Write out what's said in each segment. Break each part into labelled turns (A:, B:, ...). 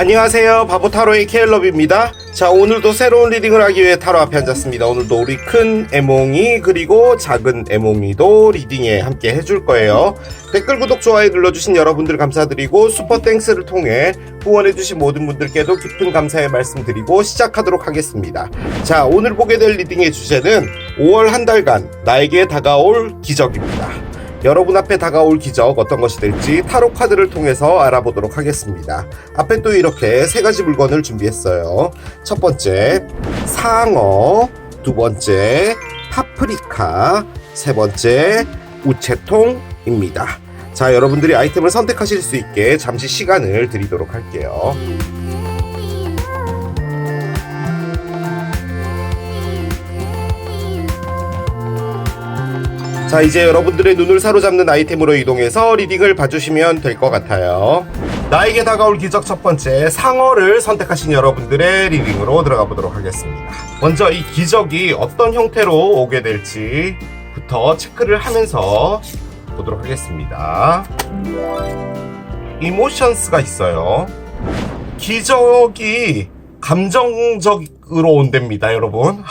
A: 안녕하세요, 바보타로의 케일럽입니다. 자, 오늘도 새로운 리딩을 하기 위해 타로 앞에 앉았습니다. 오늘도 우리 큰 애몽이 그리고 작은 애몽이도 리딩에 함께 해줄 거예요. 댓글, 구독, 좋아요 눌러주신 여러분들 감사드리고 슈퍼땡스를 통해 후원해주신 모든 분들께도 깊은 감사의 말씀드리고 시작하도록 하겠습니다. 자, 오늘 보게 될 리딩의 주제는 5월 한 달간 나에게 다가올 기적입니다. 여러분 앞에 다가올 기적 어떤 것이 될지 타로 카드를 통해서 알아보도록 하겠습니다. 앞에 또 이렇게 세 가지 물건을 준비했어요. 첫 번째 상어, 두 번째 파프리카, 세 번째 우체통입니다. 자, 여러분들이 아이템을 선택하실 수 있게 잠시 시간을 드리도록 할게요. 자, 이제 여러분들의 눈을 사로잡는 아이템으로 이동해서 리딩을 봐주시면 될 것 같아요. 나에게 다가올 기적 첫 번째, 상어를 선택하신 여러분들의 리딩으로 들어가 보도록 하겠습니다. 먼저 이 기적이 어떤 형태로 오게 될지부터 체크를 하면서 보도록 하겠습니다. 이모션스가 있어요. 기적이 감정적으로 온답니다, 여러분.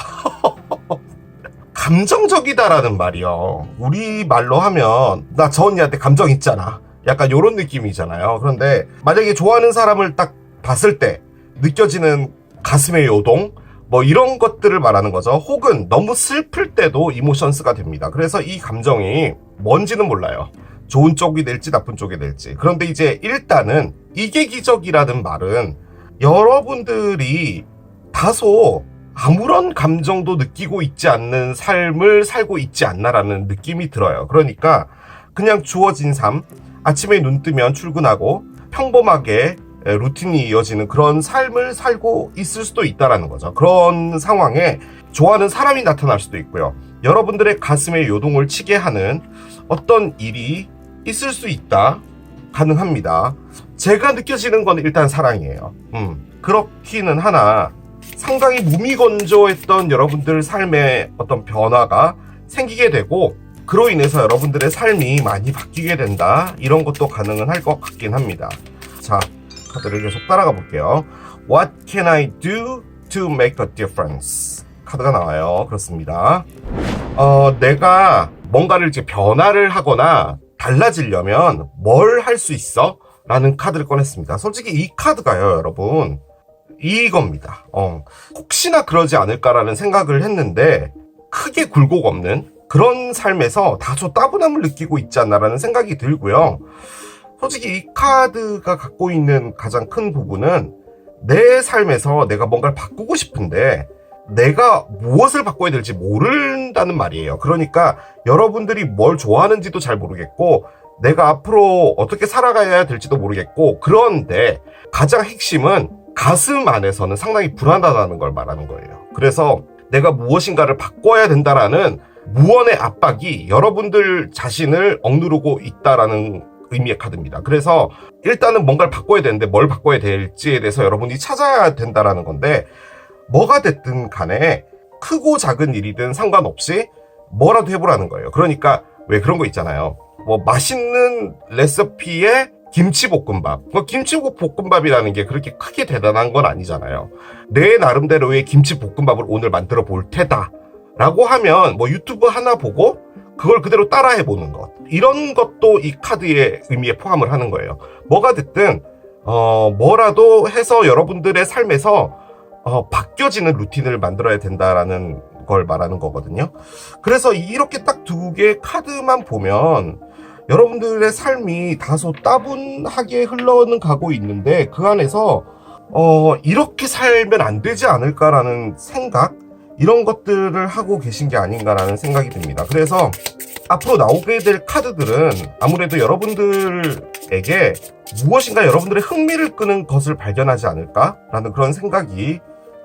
A: 감정적이다라는 말이요. 우리 말로 하면 나 저 언니한테 감정 있잖아. 약간 요런 느낌이잖아요. 그런데 만약에 좋아하는 사람을 딱 봤을 때 느껴지는 가슴의 요동 뭐 이런 것들을 말하는 거죠. 혹은 너무 슬플 때도 이모션스가 됩니다. 그래서 이 감정이 뭔지는 몰라요. 좋은 쪽이 될지 나쁜 쪽이 될지. 그런데 이제 일단은 이게 기적이라는 말은 여러분들이 다소 아무런 감정도 느끼고 있지 않는 삶을 살고 있지 않나라는 느낌이 들어요. 그러니까 그냥 주어진 삶, 아침에 눈 뜨면 출근하고 평범하게 루틴이 이어지는 그런 삶을 살고 있을 수도 있다라는 거죠. 그런 상황에 좋아하는 사람이 나타날 수도 있고요. 여러분들의 가슴에 요동을 치게 하는 어떤 일이 있을 수 있다. 가능합니다. 제가 느껴지는 건 일단 사랑이에요. 그렇기는 하나 상당히 무미건조했던 여러분들 삶에 어떤 변화가 생기게 되고 그로 인해서 여러분들의 삶이 많이 바뀌게 된다. 이런 것도 가능은 할 것 같긴 합니다. 자, 카드를 계속 따라가 볼게요. What can I do to make a difference? 카드가 나와요. 그렇습니다. 내가 뭔가를 이제 변화를 하거나 달라지려면 뭘 할 수 있어? 라는 카드를 꺼냈습니다. 솔직히 이 카드가요, 여러분. 이겁니다. 혹시나 그러지 않을까라는 생각을 했는데 크게 굴곡 없는 그런 삶에서 다소 따분함을 느끼고 있지 않나라는 생각이 들고요. 솔직히 이 카드가 갖고 있는 가장 큰 부분은 내 삶에서 내가 뭔가를 바꾸고 싶은데 내가 무엇을 바꿔야 될지 모른다는 말이에요. 그러니까 여러분들이 뭘 좋아하는지도 잘 모르겠고 내가 앞으로 어떻게 살아가야 될지도 모르겠고 그런데 가장 핵심은 가슴 안에서는 상당히 불안하다는 걸 말하는 거예요. 그래서 내가 무엇인가를 바꿔야 된다라는 무언의 압박이 여러분들 자신을 억누르고 있다라는 의미의 카드입니다. 그래서 일단은 뭔가를 바꿔야 되는데 뭘 바꿔야 될지에 대해서 여러분이 찾아야 된다라는 건데 뭐가 됐든 간에 크고 작은 일이든 상관없이 뭐라도 해보라는 거예요. 그러니까 왜 그런 거 있잖아요. 뭐 맛있는 레시피에 김치볶음밥. 김치볶음밥이라는 게 그렇게 크게 대단한 건 아니잖아요. 내 나름대로의 김치볶음밥을 오늘 만들어 볼 테다. 라고 하면 뭐 유튜브 하나 보고 그걸 그대로 따라해 보는 것. 이런 것도 이 카드의 의미에 포함을 하는 거예요. 뭐가 됐든 뭐라도 해서 여러분들의 삶에서 바뀌어지는 루틴을 만들어야 된다라는 걸 말하는 거거든요. 그래서 이렇게 딱 두 개의 카드만 보면 여러분들의 삶이 다소 따분하게 흘러는 가고 있는데 그 안에서 이렇게 살면 안 되지 않을까라는 생각 이런 것들을 하고 계신 게 아닌가라는 생각이 듭니다. 그래서 앞으로 나오게 될 카드들은 아무래도 여러분들에게 무엇인가 여러분들의 흥미를 끄는 것을 발견하지 않을까라는 그런 생각이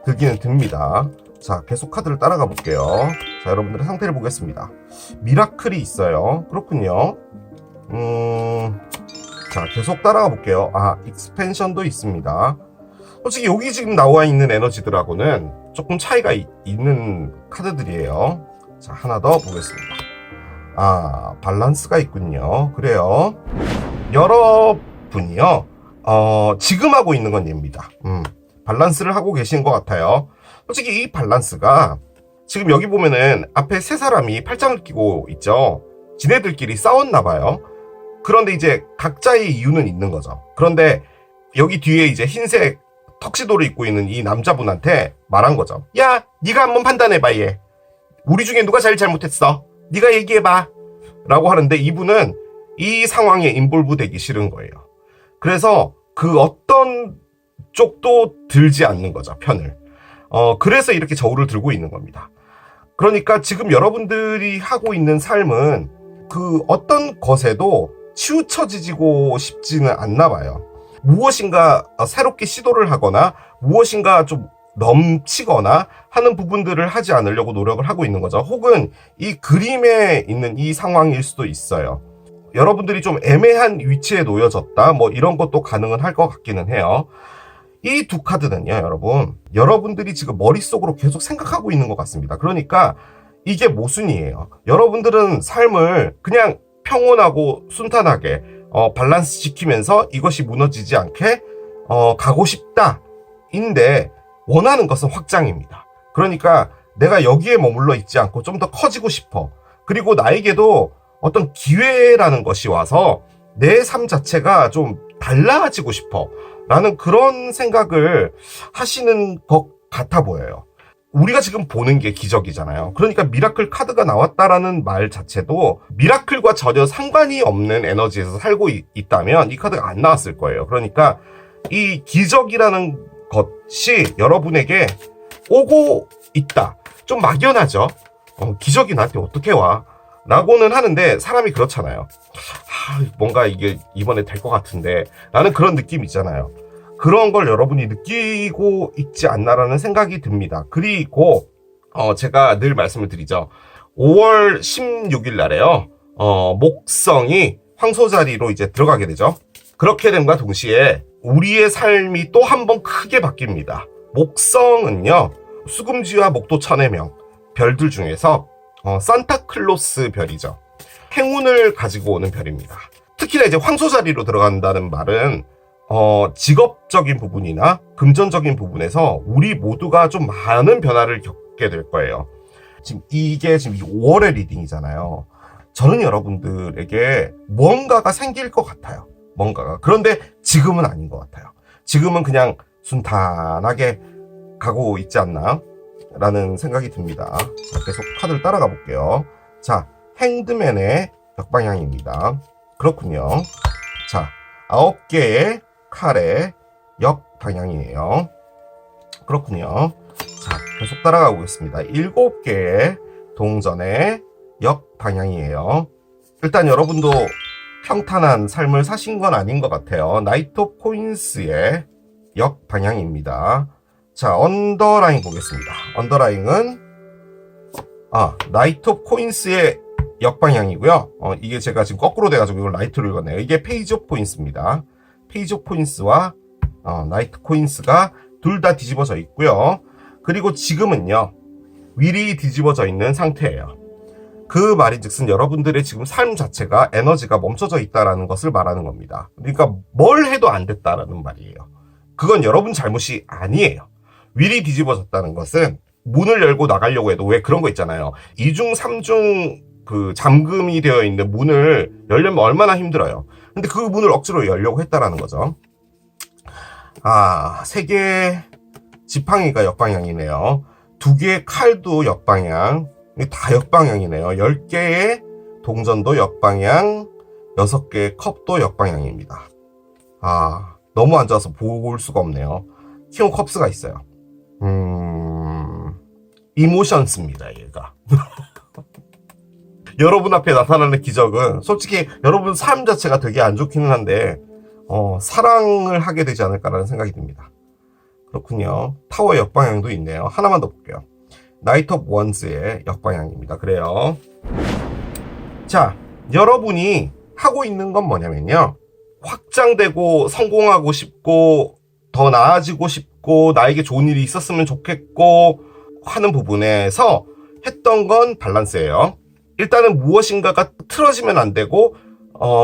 A: 들기는 듭니다. 자, 계속 카드를 따라가 볼게요. 자, 여러분들의 상태를 보겠습니다. 미라클이 있어요. 그렇군요. 자, 계속 따라가 볼게요. 익스펜션도 있습니다. 솔직히 여기 지금 나와 있는 에너지들하고는 조금 차이가 있는 카드들이에요. 자, 하나 더 보겠습니다. 밸런스가 있군요. 그래요. 여러분이요. 지금 하고 있는 건 얘입니다. 밸런스를 하고 계신 것 같아요. 솔직히 이 밸런스가 지금 여기 보면은 앞에 세 사람이 팔짱을 끼고 있죠. 지네들끼리 싸웠나 봐요. 그런데 이제 각자의 이유는 있는 거죠. 그런데 여기 뒤에 이제 흰색 턱시도를 입고 있는 이 남자분한테 말한 거죠. 야, 네가 한번 판단해봐 얘. 우리 중에 누가 제일 잘못했어? 네가 얘기해봐. 라고 하는데 이분은 이 상황에 인볼브 되기 싫은 거예요. 그래서 그 어떤 쪽도 들지 않는 거죠, 편을. 그래서 이렇게 저울을 들고 있는 겁니다. 그러니까 지금 여러분들이 하고 있는 삶은 그 어떤 것에도 치우쳐지고 싶지는 않나 봐요. 무엇인가 새롭게 시도를 하거나 무엇인가 좀 넘치거나 하는 부분들을 하지 않으려고 노력을 하고 있는 거죠. 혹은 이 그림에 있는 이 상황일 수도 있어요. 여러분들이 좀 애매한 위치에 놓여졌다, 뭐 이런 것도 가능은 할 것 같기는 해요. 이 두 카드는요, 여러분들이 지금 머릿속으로 계속 생각하고 있는 것 같습니다. 그러니까 이게 모순이에요. 여러분들은 삶을 그냥 평온하고 순탄하게 밸런스 지키면서 이것이 무너지지 않게 가고 싶다 인데, 원하는 것은 확장입니다. 그러니까 내가 여기에 머물러 있지 않고 좀 더 커지고 싶어. 그리고 나에게도 어떤 기회라는 것이 와서 내 삶 자체가 좀 달라지고 싶어 라는 그런 생각을 하시는 것 같아 보여요. 우리가 지금 보는 게 기적이잖아요. 그러니까 미라클 카드가 나왔다라는 말 자체도 미라클과 전혀 상관이 없는 에너지에서 살고 있다면 이 카드가 안 나왔을 거예요. 그러니까 이 기적이라는 것이 여러분에게 오고 있다. 좀 막연하죠. 기적이 나한테 어떻게 와? 라고는 하는데 사람이 그렇잖아요. 뭔가 이게 이번에 될 것 같은데 라는 그런 느낌 있잖아요. 그런 걸 여러분이 느끼고 있지 않나라는 생각이 듭니다. 그리고 제가 늘 말씀을 드리죠. 5월 16일 날에요. 목성이 황소자리로 이제 들어가게 되죠. 그렇게 됨과 동시에 우리의 삶이 또 한 번 크게 바뀝니다. 목성은요, 수금지와 목도천의 명, 별들 중에서 산타클로스 별이죠. 행운을 가지고 오는 별입니다. 특히나 이제 황소자리로 들어간다는 말은 직업적인 부분이나 금전적인 부분에서 우리 모두가 좀 많은 변화를 겪게 될 거예요. 이게 지금 5월의 리딩이잖아요. 저는 여러분들에게 뭔가가 생길 것 같아요. 뭔가가. 그런데 지금은 아닌 것 같아요. 지금은 그냥 순탄하게 가고 있지 않나? 라는 생각이 듭니다. 자, 계속 카드를 따라가 볼게요. 자, 행드맨의 역방향입니다. 그렇군요. 자, 9개의 칼의 역방향이에요. 그렇군요. 자, 계속 따라가 보겠습니다. 7개의 동전의 역방향이에요. 일단 여러분도 평탄한 삶을 사신 건 아닌 것 같아요. 나이트 오브 코인스의 역방향입니다. 자, 언더라인 보겠습니다. 언더라인은 나이트 오브 코인스의 역방향이고요. 이게 제가 지금 거꾸로 돼가지고 이걸 라이트로 읽었네요. 이게 페이지 오브 포인스입니다. 페이지 오브 포인스와 나이트 코인스가 둘 다 뒤집어져 있고요. 그리고 지금은요, 윌이 뒤집어져 있는 상태예요. 그 말인즉슨 여러분들의 지금 삶 자체가 에너지가 멈춰져 있다라는 것을 말하는 겁니다. 그러니까 뭘 해도 안 됐다라는 말이에요. 그건 여러분 잘못이 아니에요. 윌이 뒤집어졌다는 것은 문을 열고 나가려고 해도 왜 그런 거 있잖아요. 2중, 3중 그 잠금이 되어 있는 문을 열려면 얼마나 힘들어요. 근데 그 문을 억지로 열려고 했다라는 거죠. 3개의 지팡이가 역방향이네요. 2개의 칼도 역방향. 다 역방향이네요. 10개의 동전도 역방향, 6개의 컵도 역방향입니다. 너무 안 좋아서 볼 수가 없네요. 키온 컵스가 있어요. 이모션스입니다, 얘가. 여러분 앞에 나타나는 기적은 솔직히 여러분 삶 자체가 되게 안 좋기는 한데 사랑을 하게 되지 않을까라는 생각이 듭니다. 그렇군요. 타워의 역방향도 있네요. 하나만 더 볼게요. 나이트 오브 원스의 역방향입니다. 그래요. 자, 여러분이 하고 있는 건 뭐냐면요, 확장되고 성공하고 싶고 더 나아지고 싶고 나에게 좋은 일이 있었으면 좋겠고 하는 부분에서 했던 건 밸런스예요. 일단은 무엇인가가 틀어지면 안 되고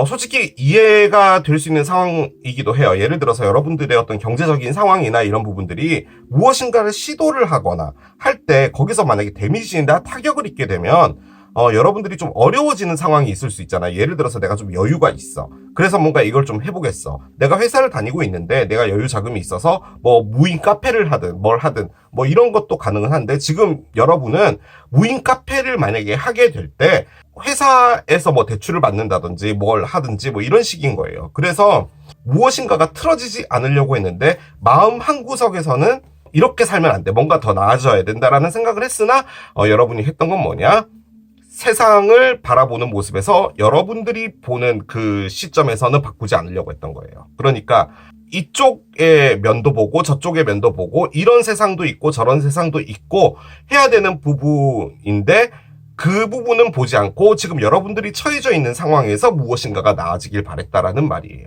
A: 솔직히 이해가 될 수 있는 상황이기도 해요. 예를 들어서 여러분들의 어떤 경제적인 상황이나 이런 부분들이 무엇인가를 시도를 하거나 할 때 거기서 만약에 데미지나 타격을 입게 되면 여러분들이 좀 어려워지는 상황이 있을 수 있잖아요. 예를 들어서 내가 좀 여유가 있어. 그래서 뭔가 이걸 좀 해보겠어. 내가 회사를 다니고 있는데 내가 여유 자금이 있어서 뭐 무인 카페를 하든 뭘 하든 뭐 이런 것도 가능은 한데 지금 여러분은 무인 카페를 만약에 하게 될 때 회사에서 뭐 대출을 받는다든지 뭘 하든지 뭐 이런 식인 거예요. 그래서 무엇인가가 틀어지지 않으려고 했는데 마음 한구석에서는 이렇게 살면 안 돼. 뭔가 더 나아져야 된다라는 생각을 했으나 여러분이 했던 건 뭐냐? 세상을 바라보는 모습에서 여러분들이 보는 그 시점에서는 바꾸지 않으려고 했던 거예요. 그러니까 이쪽의 면도 보고 저쪽의 면도 보고 이런 세상도 있고 저런 세상도 있고 해야 되는 부분인데 그 부분은 보지 않고 지금 여러분들이 처해져 있는 상황에서 무엇인가가 나아지길 바랬다라는 말이에요.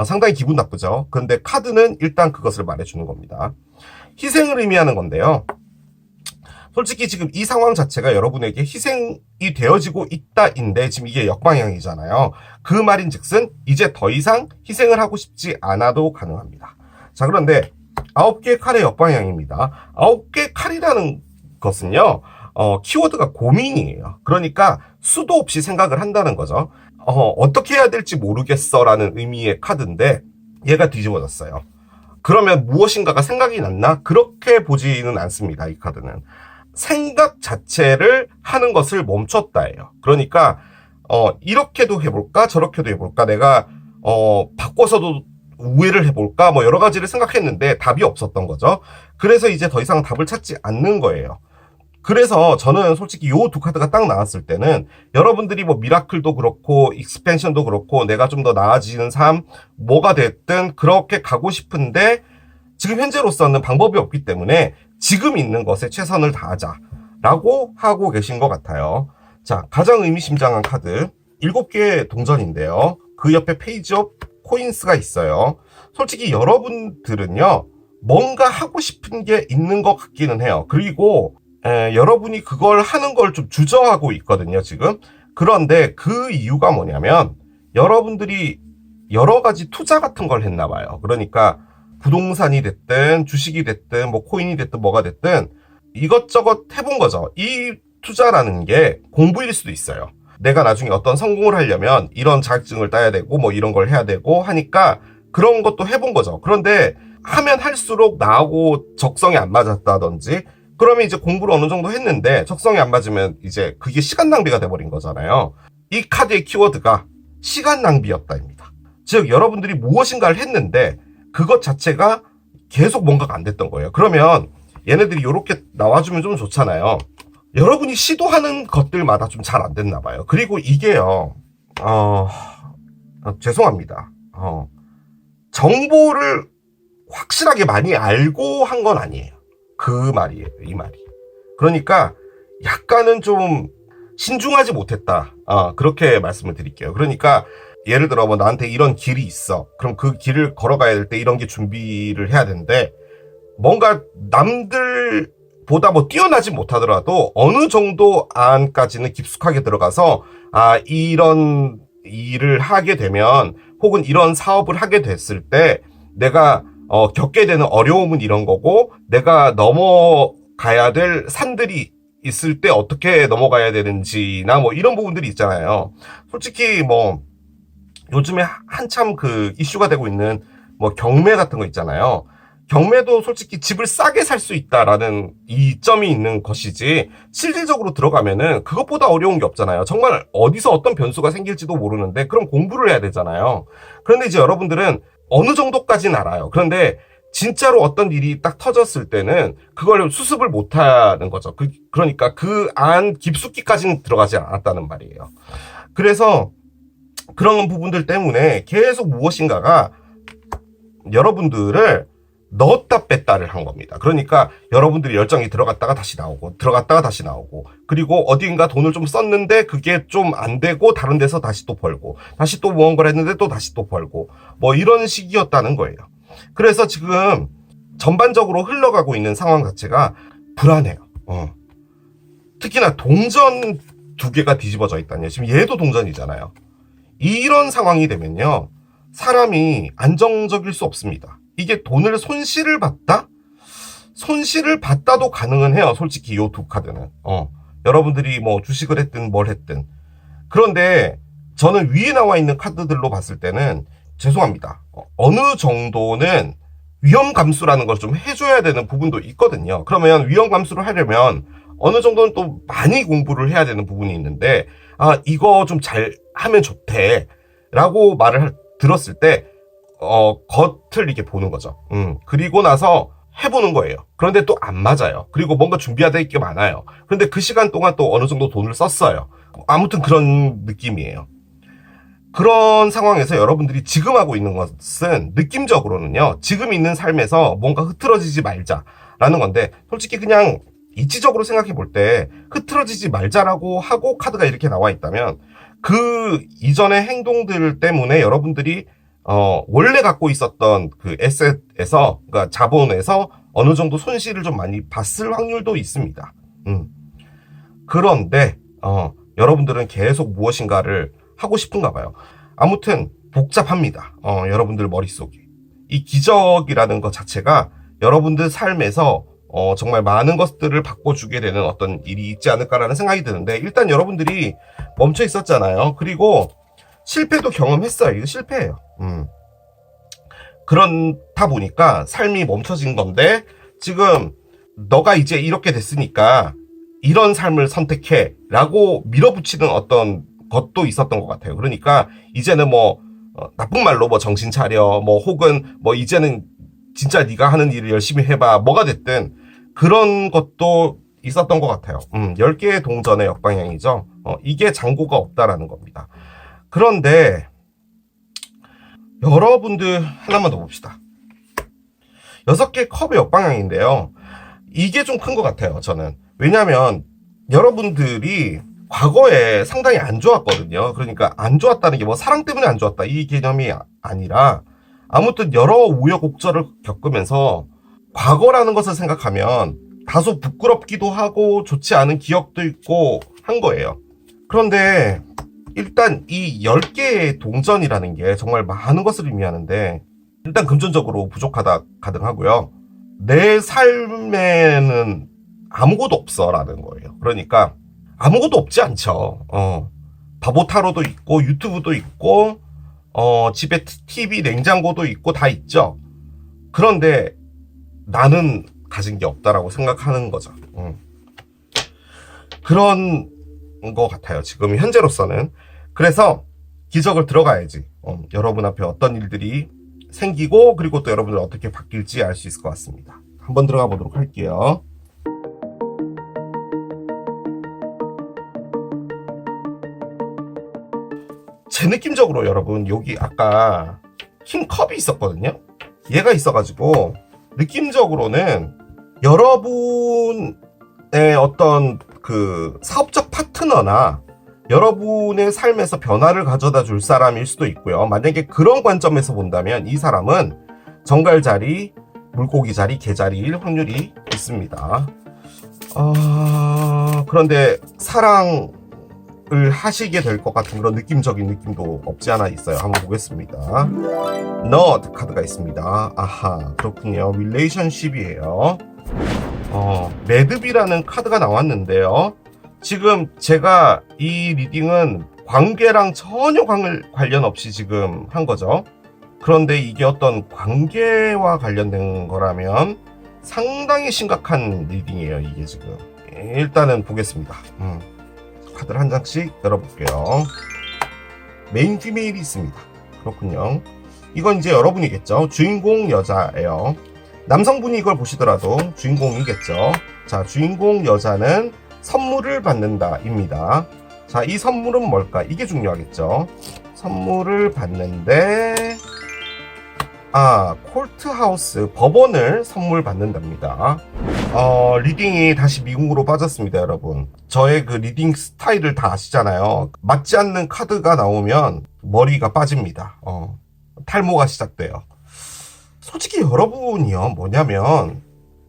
A: 상당히 기분 나쁘죠. 그런데 카드는 일단 그것을 말해주는 겁니다. 희생을 의미하는 건데요. 솔직히 지금 이 상황 자체가 여러분에게 희생이 되어지고 있다인데 지금 이게 역방향이잖아요. 그 말인즉슨 이제 더 이상 희생을 하고 싶지 않아도 가능합니다. 자, 그런데 9개의 칼의 역방향입니다. 9개의 칼이라는 것은요. 키워드가 고민이에요. 그러니까 수도 없이 생각을 한다는 거죠. 어떻게 해야 될지 모르겠어라는 의미의 카드인데 얘가 뒤집어졌어요. 그러면 무엇인가가 생각이 났나? 그렇게 보지는 않습니다. 이 카드는. 생각 자체를 하는 것을 멈췄다예요. 그러니까 이렇게도 해볼까? 저렇게도 해볼까? 내가 바꿔서도 우회를 해볼까? 뭐 여러 가지를 생각했는데 답이 없었던 거죠. 그래서 이제 더 이상 답을 찾지 않는 거예요. 그래서 저는 솔직히 요 두 카드가 딱 나왔을 때는 여러분들이 뭐 미라클도 그렇고 익스펜션도 그렇고 내가 좀 더 나아지는 삶 뭐가 됐든 그렇게 가고 싶은데 지금 현재로서는 방법이 없기 때문에 지금 있는 것에 최선을 다하자라고 하고 계신 것 같아요. 자, 가장 의미심장한 카드 7개의 동전인데요. 그 옆에 페이지 오브 코인스가 있어요. 솔직히 여러분들은요 뭔가 하고 싶은 게 있는 것 같기는 해요. 그리고 여러분이 그걸 하는 걸 좀 주저하고 있거든요, 지금. 그런데 그 이유가 뭐냐면 여러분들이 여러 가지 투자 같은 걸 했나 봐요. 그러니까 부동산이 됐든 주식이 됐든 뭐 코인이 됐든 뭐가 됐든 이것저것 해본 거죠. 이 투자라는 게 공부일 수도 있어요. 내가 나중에 어떤 성공을 하려면 이런 자격증을 따야 되고 뭐 이런 걸 해야 되고 하니까 그런 것도 해본 거죠. 그런데 하면 할수록 나하고 적성이 안 맞았다든지 그러면 이제 공부를 어느 정도 했는데 적성이 안 맞으면 이제 그게 시간 낭비가 돼버린 거잖아요. 이 카드의 키워드가 시간 낭비였다입니다. 즉 여러분들이 무엇인가를 했는데 그것 자체가 계속 뭔가가 안 됐던 거예요. 그러면 얘네들이 이렇게 나와주면 좀 좋잖아요. 여러분이 시도하는 것들마다 좀 잘 안 됐나 봐요. 그리고 이게요. 죄송합니다. 정보를 확실하게 많이 알고 한 건 아니에요. 그 말이에요, 이 말이. 그러니까 약간은 좀 신중하지 못했다. 그렇게 말씀을 드릴게요. 그러니까 예를 들어 뭐 나한테 이런 길이 있어. 그럼 그 길을 걸어가야 될 때 이런 게 준비를 해야 되는데 뭔가 남들보다 뭐 뛰어나지 못하더라도 어느 정도 안까지는 깊숙하게 들어가서 이런 일을 하게 되면 혹은 이런 사업을 하게 됐을 때 내가 겪게 되는 어려움은 이런 거고 내가 넘어가야 될 산들이 있을 때 어떻게 넘어가야 되는지나 뭐 이런 부분들이 있잖아요. 솔직히 뭐 요즘에 한참 그 이슈가 되고 있는 뭐 경매 같은 거 있잖아요. 경매도 솔직히 집을 싸게 살 수 있다라는 이점이 있는 것이지 실질적으로 들어가면은 그것보다 어려운 게 없잖아요. 정말 어디서 어떤 변수가 생길지도 모르는데 그럼 공부를 해야 되잖아요. 그런데 이제 여러분들은 어느 정도까지는 알아요. 그런데 진짜로 어떤 일이 딱 터졌을 때는 그걸 수습을 못하는 거죠. 그러니까 그 안 깊숙이까지는 들어가지 않았다는 말이에요. 그래서 그런 부분들 때문에 계속 무엇인가가 여러분들을 넣었다 뺐다를 한 겁니다. 그러니까 여러분들이 열정이 들어갔다가 다시 나오고 들어갔다가 다시 나오고 그리고 어딘가 돈을 좀 썼는데 그게 좀 안 되고 다른 데서 다시 또 벌고 다시 또 무언가를 했는데 또 다시 또 벌고 뭐 이런 식이었다는 거예요. 그래서 지금 전반적으로 흘러가고 있는 상황 자체가 불안해요. 특히나 동전 2개가 뒤집어져 있다니. 지금 얘도 동전이잖아요. 이런 상황이 되면요, 사람이 안정적일 수 없습니다. 이게 돈을 손실을 봤다? 손실을 봤다도 가능은 해요. 솔직히 요 두 카드는. 여러분들이 뭐 주식을 했든 뭘 했든. 그런데 저는 위에 나와 있는 카드들로 봤을 때는 죄송합니다. 어느 정도는 위험 감수라는 걸 좀 해줘야 되는 부분도 있거든요. 그러면 위험 감수를 하려면 어느 정도는 또 많이 공부를 해야 되는 부분이 있는데, 이거 좀 잘 하면 좋대 라고 말을 들었을 때 겉을 이렇게 보는 거죠. 그리고 나서 해보는 거예요. 그런데 또 안 맞아요. 그리고 뭔가 준비해야 될 게 많아요. 그런데 그 시간 동안 또 어느 정도 돈을 썼어요. 아무튼 그런 느낌이에요. 그런 상황에서 여러분들이 지금 하고 있는 것은 느낌적으로는요, 지금 있는 삶에서 뭔가 흐트러지지 말자라는 건데, 솔직히 그냥 이치적으로 생각해 볼 때 흐트러지지 말자라고 하고 카드가 이렇게 나와 있다면, 그 이전의 행동들 때문에 여러분들이 원래 갖고 있었던 그 에셋에서, 그러니까 자본에서 어느 정도 손실을 좀 많이 봤을 확률도 있습니다. 그런데 여러분들은 계속 무엇인가를 하고 싶은가 봐요. 아무튼 복잡합니다. 여러분들 머릿속이. 이 기적이라는 것 자체가 여러분들 삶에서 정말 많은 것들을 바꿔주게 되는 어떤 일이 있지 않을까라는 생각이 드는데, 일단 여러분들이 멈춰 있었잖아요. 그리고 실패도 경험했어요. 이거 실패예요. 그렇다 보니까 삶이 멈춰진 건데, 지금 너가 이제 이렇게 됐으니까 이런 삶을 선택해 라고 밀어붙이는 어떤 것도 있었던 것 같아요. 그러니까 이제는 뭐 나쁜 말로 뭐 정신 차려, 뭐 혹은 뭐 이제는 진짜 네가 하는 일을 열심히 해봐, 뭐가 됐든 그런 것도 있었던 것 같아요. 10개의 동전의 역방향이죠. 이게 잔고가 없다라는 겁니다. 그런데 여러분들 하나만 더 봅시다. 6개 컵의 역방향인데요, 이게 좀 큰 것 같아요, 저는. 왜냐면 여러분들이 과거에 상당히 안 좋았거든요. 그러니까 안 좋았다는 게 뭐 사랑 때문에 안 좋았다 이 개념이 아니라, 아무튼 여러 우여곡절을 겪으면서 과거라는 것을 생각하면 다소 부끄럽기도 하고 좋지 않은 기억도 있고 한 거예요. 그런데 일단 이 10개의 동전이라는 게 정말 많은 것을 의미하는데, 일단 금전적으로 부족하다 가능하고요. 내 삶에는 아무것도 없어 라는 거예요. 그러니까 아무것도 없지 않죠. 바보 타로도 있고 유튜브도 있고 집에 TV 냉장고도 있고 다 있죠. 그런데 나는 가진 게 없다라고 생각하는 거죠. 그런 것 같아요, 지금 현재로서는. 그래서 기적을 들어가야지 여러분 앞에 어떤 일들이 생기고, 그리고 또 여러분들 어떻게 바뀔지 알 수 있을 것 같습니다. 한번 들어가 보도록 할게요. 제 느낌적으로 여러분, 여기 아까 킹컵이 있었거든요. 얘가 있어가지고 느낌적으로는 여러분의 어떤 그 사업적 파트너나 여러분의 삶에서 변화를 가져다 줄 사람일 수도 있고요. 만약에 그런 관점에서 본다면 이 사람은 정갈자리, 물고기자리, 개자리일 확률이 있습니다. 그런데 사랑을 하시게 될 것 같은 그런 느낌적인 느낌도 없지 않아 있어요. 한번 보겠습니다. Not 카드가 있습니다. 아하, 그렇군요. 릴레이션십이에요. 매듭이라는 카드가 나왔는데요. 지금 제가 이 리딩은 관계랑 전혀 관련 없이 지금 한 거죠. 그런데 이게 어떤 관계와 관련된 거라면 상당히 심각한 리딩이에요, 이게 지금. 일단은 보겠습니다. 카드를 한 장씩 열어볼게요. 메인 피메일이 있습니다. 그렇군요. 이건 이제 여러분이겠죠. 주인공 여자예요. 남성분이 이걸 보시더라도 주인공이겠죠. 자, 주인공 여자는 선물을 받는다 입니다. 자, 이 선물은 뭘까? 이게 중요하겠죠. 선물을 받는데, 콜트하우스, 법원을 선물 받는답니다. 리딩이 다시 미궁으로 빠졌습니다, 여러분. 저의 그 리딩 스타일을 다 아시잖아요. 맞지 않는 카드가 나오면 머리가 빠집니다. 탈모가 시작돼요. 솔직히 여러분이요, 뭐냐면,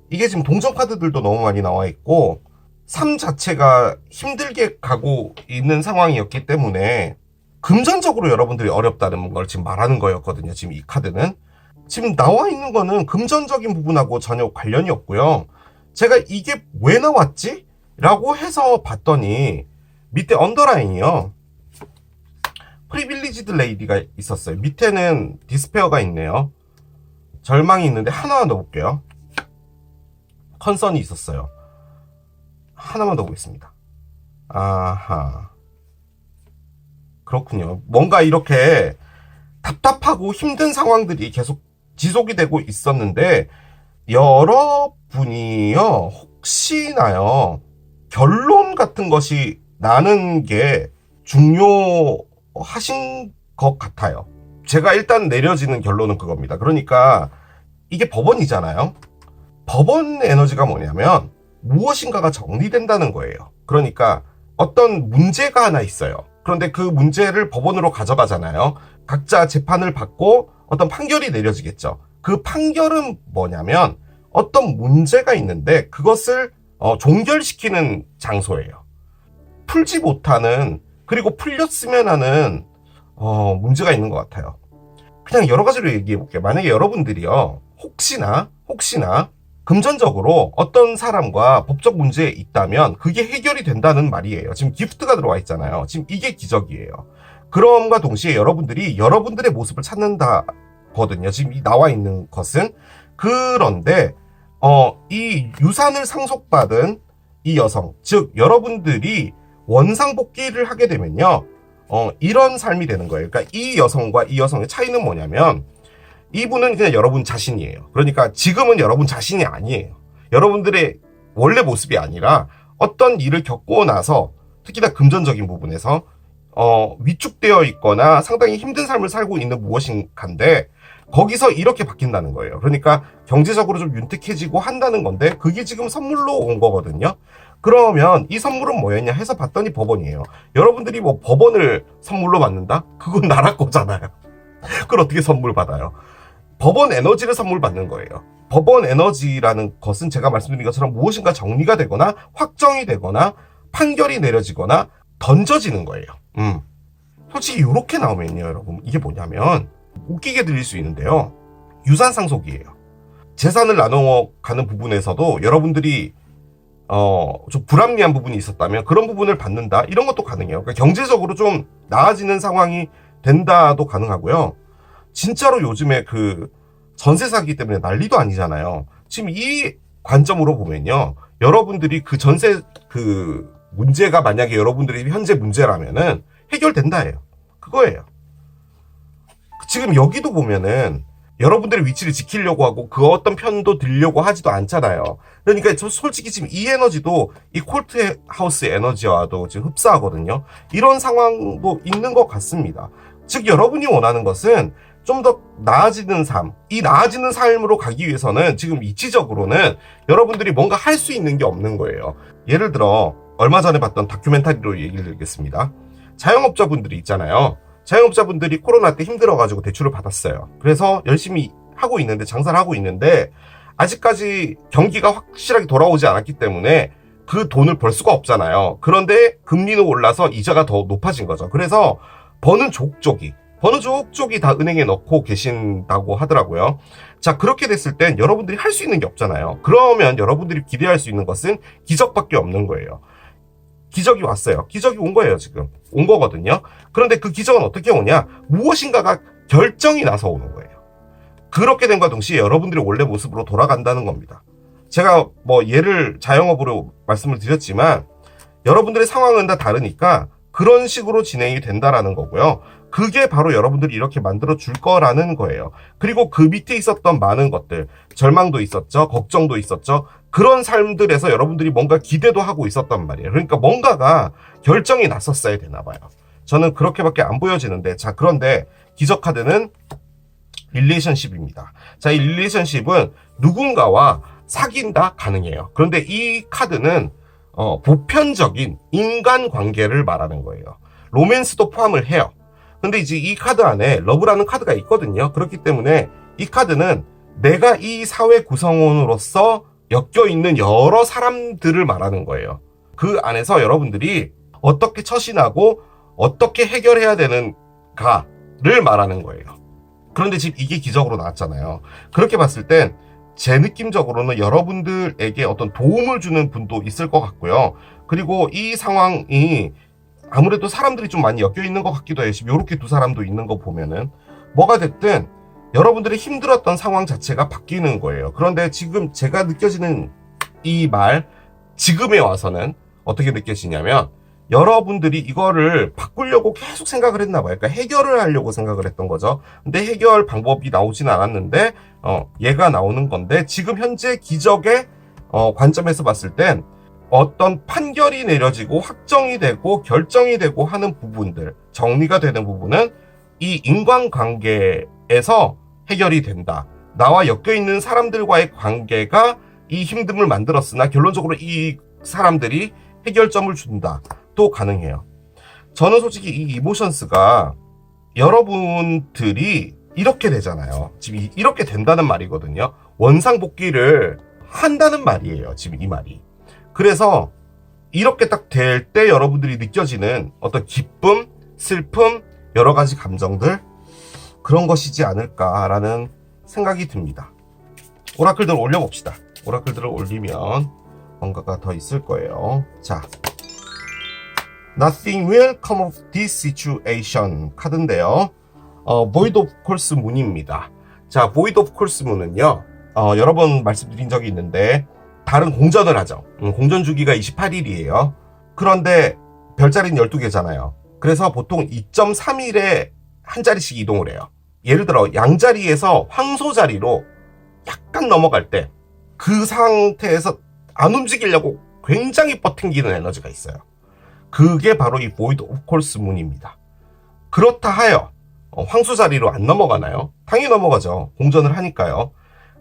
A: 이게 지금 동전 카드들도 너무 많이 나와 있고, 삶 자체가 힘들게 가고 있는 상황이었기 때문에 금전적으로 여러분들이 어렵다는 걸 지금 말하는 거였거든요. 지금 이 카드는. 지금 나와 있는 거는 금전적인 부분하고 전혀 관련이 없고요. 제가 이게 왜 나왔지? 라고 해서 봤더니 밑에 언더라인이요. 프리빌리지드 레이디가 있었어요. 밑에는 디스페어가 있네요. 절망이 있는데 하나만 더 볼게요. 컨선이 있었어요. 하나만 더 보겠습니다. 아하. 그렇군요. 뭔가 이렇게 답답하고 힘든 상황들이 계속 지속이 되고 있었는데 여러분이요 혹시나요 결론 같은 것이 나는 게 중요하신 것 같아요. 제가 일단 내려지는 결론은 그겁니다. 그러니까 이게 법원이잖아요. 법원 에너지가 뭐냐면 무엇인가가 정리된다는 거예요. 그러니까 어떤 문제가 하나 있어요. 그런데 그 문제를 법원으로 가져가잖아요. 각자 재판을 받고 어떤 판결이 내려지겠죠. 그 판결은 뭐냐면 어떤 문제가 있는데 그것을 종결시키는 장소예요. 풀지 못하는, 그리고 풀렸으면 하는 문제가 있는 것 같아요. 그냥 여러 가지로 얘기해 볼게요. 만약에 여러분들이요 혹시나 금전적으로 어떤 사람과 법적 문제에 있다면 그게 해결이 된다는 말이에요. 지금 기프트가 들어와 있잖아요. 지금 이게 기적이에요. 그럼과 동시에 여러분들이 여러분들의 모습을 찾는다거든요. 지금 이 나와 있는 것은. 그런데 이 유산을 상속받은 이 여성, 즉 여러분들이 원상복귀를 하게 되면요 이런 삶이 되는 거예요. 그러니까 이 여성과 이 여성의 차이는 뭐냐면 이분은 그냥 여러분 자신이에요. 그러니까 지금은 여러분 자신이 아니에요. 여러분들의 원래 모습이 아니라 어떤 일을 겪고 나서 특히나 금전적인 부분에서 위축되어 있거나 상당히 힘든 삶을 살고 있는 무엇인가인데 거기서 이렇게 바뀐다는 거예요. 그러니까 경제적으로 좀 윤택해지고 한다는 건데 그게 지금 선물로 온 거거든요. 그러면 이 선물은 뭐였냐 해서 봤더니 법원이에요. 여러분들이 뭐 법원을 선물로 받는다? 그건 나라 거잖아요. 그걸 어떻게 선물 받아요? 법원 에너지를 선물 받는 거예요. 법원 에너지라는 것은 제가 말씀드린 것처럼 무엇인가 정리가 되거나 확정이 되거나 판결이 내려지거나 던져지는 거예요. 솔직히 이렇게 나오면요 여러분 이게 뭐냐면 웃기게 들릴 수 있는데요 유산 상속이에요. 재산을 나눠가는 부분에서도 여러분들이 좀 불합리한 부분이 있었다면 그런 부분을 받는다 이런 것도 가능해요. 그러니까 경제적으로 좀 나아지는 상황이 된다도 가능하고요. 진짜로 요즘에 그 전세 사기 때문에 난리도 아니잖아요. 지금 이 관점으로 보면요. 여러분들이 그 전세 그 문제가 만약에 여러분들이 현재 문제라면은 해결된다예요. 그거예요. 지금 여기도 보면은 여러분들의 위치를 지키려고 하고 그 어떤 편도 들려고 하지도 않잖아요. 그러니까 저 솔직히 지금 이 에너지도 이 콜트 하우스 에너지와도 지금 흡사하거든요. 이런 상황도 있는 것 같습니다. 즉 여러분이 원하는 것은 좀 더 나아지는 삶, 이 나아지는 삶으로 가기 위해서는 지금 이치적으로는 여러분들이 뭔가 할 수 있는 게 없는 거예요. 예를 들어 얼마 전에 봤던 다큐멘터리로 얘기를 드리겠습니다. 자영업자분들이 있잖아요. 자영업자분들이 코로나 때 힘들어가지고 대출을 받았어요. 그래서 열심히 하고 있는데 장사를 하고 있는데 아직까지 경기가 확실하게 돌아오지 않았기 때문에 그 돈을 벌 수가 없잖아요. 그런데 금리는 올라서 이자가 더 높아진 거죠. 그래서 버는 족족이 다 은행에 넣고 계신다고 하더라고요. 자, 그렇게 됐을 땐 여러분들이 할 수 있는 게 없잖아요. 그러면 여러분들이 기대할 수 있는 것은 기적밖에 없는 거예요. 기적이 왔어요. 기적이 온 거예요, 지금. 온 거거든요. 그런데 그 기적은 어떻게 오냐? 무엇인가가 결정이 나서 오는 거예요. 그렇게 된과 동시에 여러분들이 원래 모습으로 돌아간다는 겁니다. 제가 뭐 예를 자영업으로 말씀을 드렸지만 여러분들의 상황은 다 다르니까 그런 식으로 진행이 된다라는 거고요. 그게 바로 여러분들이 이렇게 만들어 줄 거라는 거예요. 그리고 그 밑에 있었던 많은 것들, 절망도 있었죠, 걱정도 있었죠. 그런 삶들에서 여러분들이 뭔가 기대도 하고 있었단 말이에요. 그러니까 뭔가가 결정이 났었어야 되나 봐요. 저는 그렇게밖에 안 보여지는데, 자, 그런데 기적 카드는 릴레이션십입니다. 자, 이 릴레이션십은 누군가와 사귄다 가능해요. 그런데 이 카드는 보편적인 인간관계를 말하는 거예요. 로맨스도 포함을 해요. 근데 이제 이 카드 안에 러브라는 카드가 있거든요. 그렇기 때문에 이 카드는 내가 이 사회 구성원으로서 엮여있는 여러 사람들을 말하는 거예요. 그 안에서 여러분들이 어떻게 처신하고 어떻게 해결해야 되는가를 말하는 거예요. 그런데 지금 이게 기적으로 나왔잖아요. 그렇게 봤을 땐 제 느낌적으로는 여러분들에게 어떤 도움을 주는 분도 있을 것 같고요. 그리고 이 상황이 아무래도 사람들이 좀 많이 엮여 있는 것 같기도 해요. 지금 요렇게 두 사람도 있는 거 보면은 뭐가 됐든 여러분들이 힘들었던 상황 자체가 바뀌는 거예요. 그런데 지금 제가 느껴지는 이 말, 지금에 와서는 어떻게 느껴지냐면 여러분들이 이거를 바꾸려고 계속 생각을 했나 봐요. 그러니까 해결을 하려고 생각을 했던 거죠. 근데 해결 방법이 나오진 않았는데 얘가 나오는 건데 지금 현재 기적의 관점에서 봤을 땐 어떤 판결이 내려지고 확정이 되고 결정이 되고 하는 부분들, 정리가 되는 부분은 이 인간관계에서 해결이 된다. 나와 엮여있는 사람들과의 관계가 이 힘듦을 만들었으나 결론적으로 이 사람들이 해결점을 준다. 또 가능해요. 저는 솔직히 이 이모션스가 여러분들이 이렇게 되잖아요. 지금 이렇게 된다는 말이거든요. 원상복귀를 한다는 말이에요. 지금 이 말이. 그래서 이렇게 딱 될 때 여러분들이 느껴지는 어떤 기쁨, 슬픔, 여러 가지 감정들 그런 것이지 않을까라는 생각이 듭니다. 오라클들 올려봅시다. 오라클들을 올리면 뭔가가 더 있을 거예요. 자, Nothing will come of this situation 카드인데요. Void of Course Moon입니다. 자, Void of Course Moon은요, 여러 번 말씀드린 적이 있는데 다른 공전을 하죠. 공전 주기가 28일이에요. 그런데 별자리는 12개잖아요. 그래서 보통 2.3일에 한 자리씩 이동을 해요. 예를 들어 양자리에서 황소자리로 약간 넘어갈 때 그 상태에서 안 움직이려고 굉장히 버팅기는 에너지가 있어요. 그게 바로 이 Void of Course Moon입니다. 그렇다 하여 황소자리로 안 넘어가나요? 당연히 넘어가죠. 공전을 하니까요.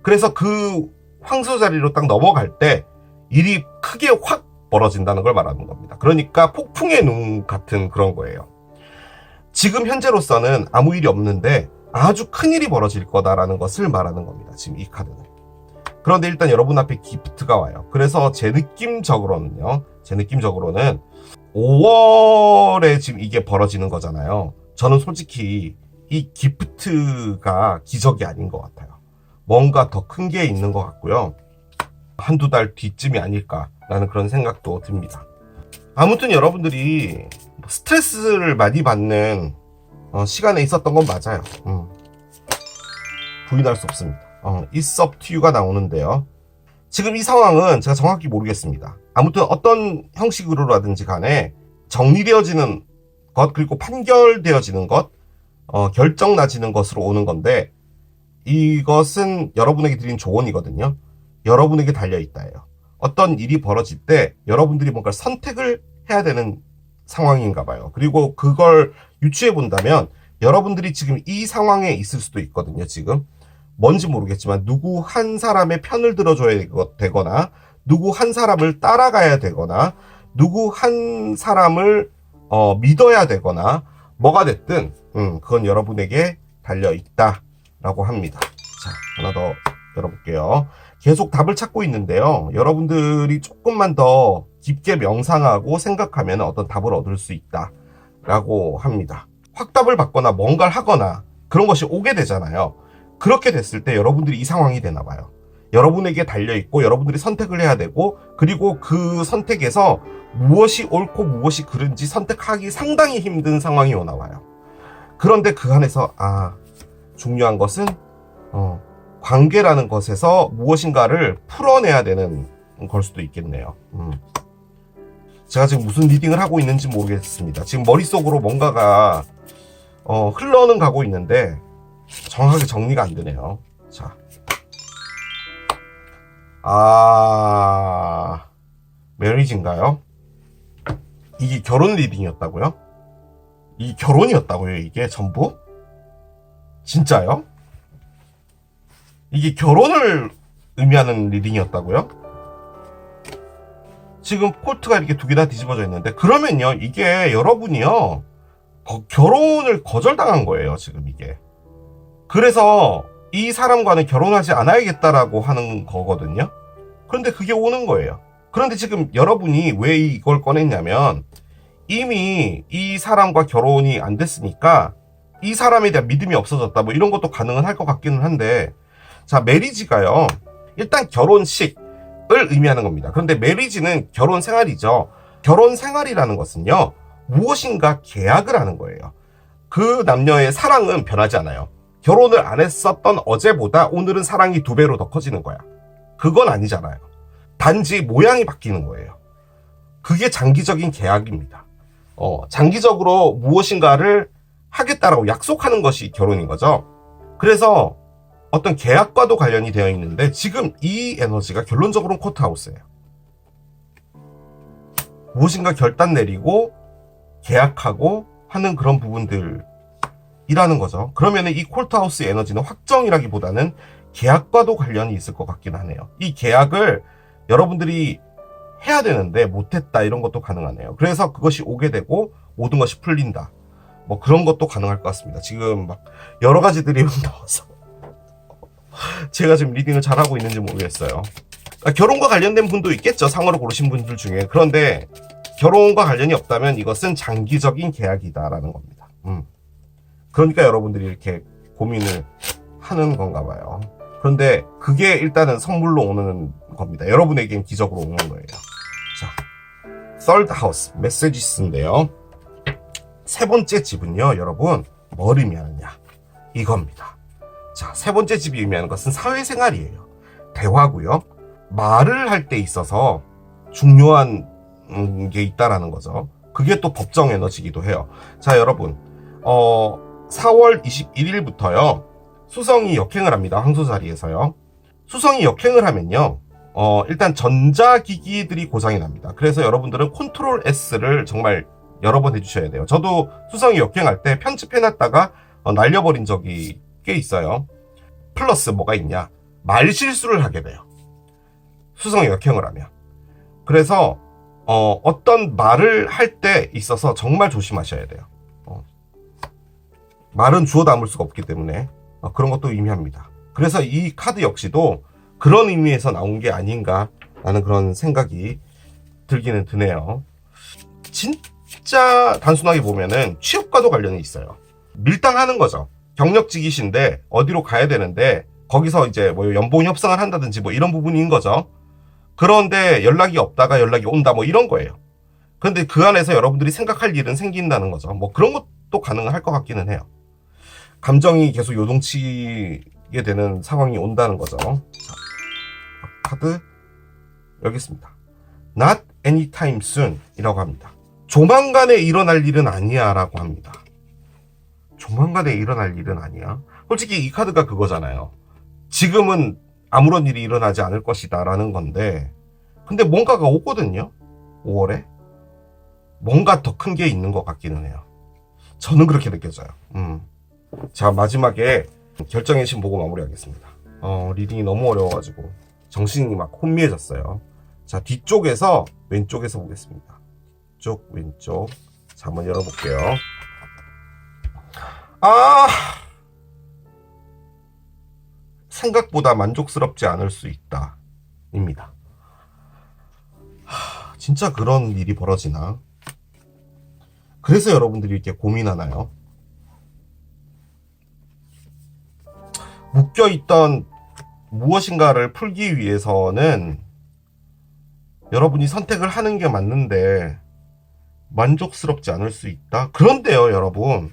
A: 그래서 그 황소자리로 딱 넘어갈 때 일이 크게 확 벌어진다는 걸 말하는 겁니다. 그러니까 폭풍의 눈 같은 그런 거예요. 지금 현재로서는 아무 일이 없는데 아주 큰 일이 벌어질 거다라는 것을 말하는 겁니다. 지금 이 카드는. 그런데 일단 여러분 앞에 기프트가 와요. 그래서 제 느낌적으로는 5월에 지금 이게 벌어지는 거잖아요. 저는 솔직히 이 기프트가 기적이 아닌 것 같아요. 뭔가 더 큰 게 있는 것 같고요. 한두 달 뒤쯤이 아닐까라는 그런 생각도 듭니다. 아무튼 여러분들이 스트레스를 많이 받는 시간에 있었던 건 맞아요. 부인할 수 없습니다. It's up to you가 나오는데요. 지금 이 상황은 제가 정확히 모르겠습니다. 아무튼 어떤 형식으로라든지 간에 정리되어지는 것, 그리고 판결되어지는 것, 결정 나지는 것으로 오는 건데 이것은 여러분에게 드린 조언이거든요. 여러분에게 달려있다예요. 어떤 일이 벌어질 때 여러분들이 뭔가 선택을 해야 되는 상황인가 봐요. 그리고 그걸 유추해 본다면 여러분들이 지금 이 상황에 있을 수도 있거든요. 지금 뭔지 모르겠지만 누구 한 사람의 편을 들어줘야 되거나 누구 한 사람을 따라가야 되거나 누구 한 사람을 믿어야 되거나 뭐가 됐든 그건 여러분에게 달려있다라고 합니다. 자, 하나 더 열어볼게요. 계속 답을 찾고 있는데요. 여러분들이 조금만 더 깊게 명상하고 생각하면 어떤 답을 얻을 수 있다라고 합니다. 확답을 받거나 뭔가를 하거나 그런 것이 오게 되잖아요. 그렇게 됐을 때 여러분들이 이 상황이 되나 봐요. 여러분에게 달려있고 여러분들이 선택을 해야 되고 그리고 그 선택에서 무엇이 옳고 무엇이 그른지 선택하기 상당히 힘든 상황이 오나 봐요. 그런데 그 안에서 중요한 것은 관계라는 것에서 무엇인가를 풀어내야 되는 걸 수도 있겠네요. 제가 지금 무슨 리딩을 하고 있는지 모르겠습니다. 지금 머릿속으로 뭔가가 흘러는 가고 있는데 정확하게 정리가 안 되네요. 자, 메리지인가요? 이게 결혼 리딩이었다고요? 이 결혼이었다고요? 이게 전부? 진짜요? 이게 결혼을 의미하는 리딩이었다고요? 지금 콜트가 이렇게 두 개 다 뒤집어져 있는데 그러면요 이게 여러분이요 결혼을 거절당한 거예요 지금 이게. 그래서 이 사람과는 결혼하지 않아야겠다라고 하는 거거든요. 그런데 그게 오는 거예요. 그런데 지금 여러분이 왜 이걸 꺼냈냐면 이미 이 사람과 결혼이 안 됐으니까 이 사람에 대한 믿음이 없어졌다. 뭐 이런 것도 가능은 할 것 같기는 한데, 자, 메리지가요. 일단 결혼식을 의미하는 겁니다. 그런데 메리지는 결혼 생활이죠. 결혼 생활이라는 것은요, 무엇인가 계약을 하는 거예요. 그 남녀의 사랑은 변하지 않아요. 결혼을 안 했었던 어제보다 오늘은 사랑이 2배로 더 커지는 거야. 그건 아니잖아요. 단지 모양이 바뀌는 거예요. 그게 장기적인 계약입니다. 장기적으로 무엇인가를 하겠다라고 약속하는 것이 결혼인 거죠. 그래서 어떤 계약과도 관련이 되어 있는데, 지금 이 에너지가 결론적으로는 쿼트하우스예요. 무엇인가 결단 내리고 계약하고 하는 그런 부분들이라는 거죠. 그러면 이 쿼트하우스 에너지는 확정이라기보다는 계약과도 관련이 있을 것 같긴 하네요. 이 계약을 여러분들이 해야 되는데 못했다, 이런 것도 가능하네요. 그래서 그것이 오게 되고 모든 것이 풀린다, 뭐 그런 것도 가능할 것 같습니다. 지금 막 여러 가지들이 나와서 제가 지금 리딩을 잘하고 있는지 모르겠어요. 결혼과 관련된 분도 있겠죠, 상어로 고르신 분들 중에. 그런데 결혼과 관련이 없다면 이것은 장기적인 계약이다라는 겁니다. 그러니까 여러분들이 이렇게 고민을 하는 건가 봐요. 그런데 그게 일단은 선물로 오는 겁니다. 여러분에겐 기적으로 오는 거예요. 자, third house 메시지스인데요. 세 번째 집은요, 여러분, 뭘 의미하느냐, 이겁니다. 자, 세 번째 집이 의미하는 것은 사회생활이에요. 대화고요. 말을 할 때 있어서 중요한 게 있다라는 거죠. 그게 또 법정 에너지이기도 해요. 자, 여러분, 4월 21일부터요 수성이 역행을 합니다. 황소자리에서요. 수성이 역행을 하면요, 일단 전자기기들이 고장이 납니다. 그래서 여러분들은 컨트롤 S를 정말 여러 번 해주셔야 돼요. 저도 수성이 역행할 때 편집해놨다가 날려버린 적이 꽤 있어요. 플러스 뭐가 있냐, 말실수를 하게 돼요, 수성이 역행을 하면. 그래서 어떤 말을 할 때 있어서 정말 조심하셔야 돼요. 말은 주워 담을 수가 없기 때문에 그런 것도 의미합니다. 그래서 이 카드 역시도 그런 의미에서 나온 게 아닌가라는 그런 생각이 들기는 드네요. 진짜 단순하게 보면은 취업과도 관련이 있어요. 밀당하는 거죠. 경력직이신데 어디로 가야 되는데 거기서 이제 뭐 연봉 협상을 한다든지 뭐 이런 부분인 거죠. 그런데 연락이 없다가 연락이 온다, 뭐 이런 거예요. 그런데 그 안에서 여러분들이 생각할 일은 생긴다는 거죠. 뭐 그런 것도 가능할 것 같기는 해요. 감정이 계속 요동치게 되는 상황이 온다는 거죠. 자, 카드 여기 있습니다. Not anytime soon 이라고 합니다. 조만간에 일어날 일은 아니야 라고 합니다. 조만간에 일어날 일은 아니야. 솔직히 이 카드가 그거잖아요. 지금은 아무런 일이 일어나지 않을 것이다 라는 건데, 근데 뭔가가 오거든요. 5월에 뭔가 더 큰 게 있는 것 같기는 해요. 저는 그렇게 느껴져요. 자, 마지막에 결정의 신 보고 마무리하겠습니다. 리딩이 너무 어려워가지고 정신이 막 혼미해졌어요. 자, 뒤쪽에서 왼쪽에서 보겠습니다. 뒤쪽, 왼쪽. 자, 한번 열어볼게요. 생각보다 만족스럽지 않을 수 있다 입니다. 진짜 그런 일이 벌어지나? 그래서 여러분들이 이렇게 고민하나요? 묶여있던 무엇인가를 풀기 위해서는 여러분이 선택을 하는 게 맞는데 만족스럽지 않을 수 있다? 그런데요, 여러분,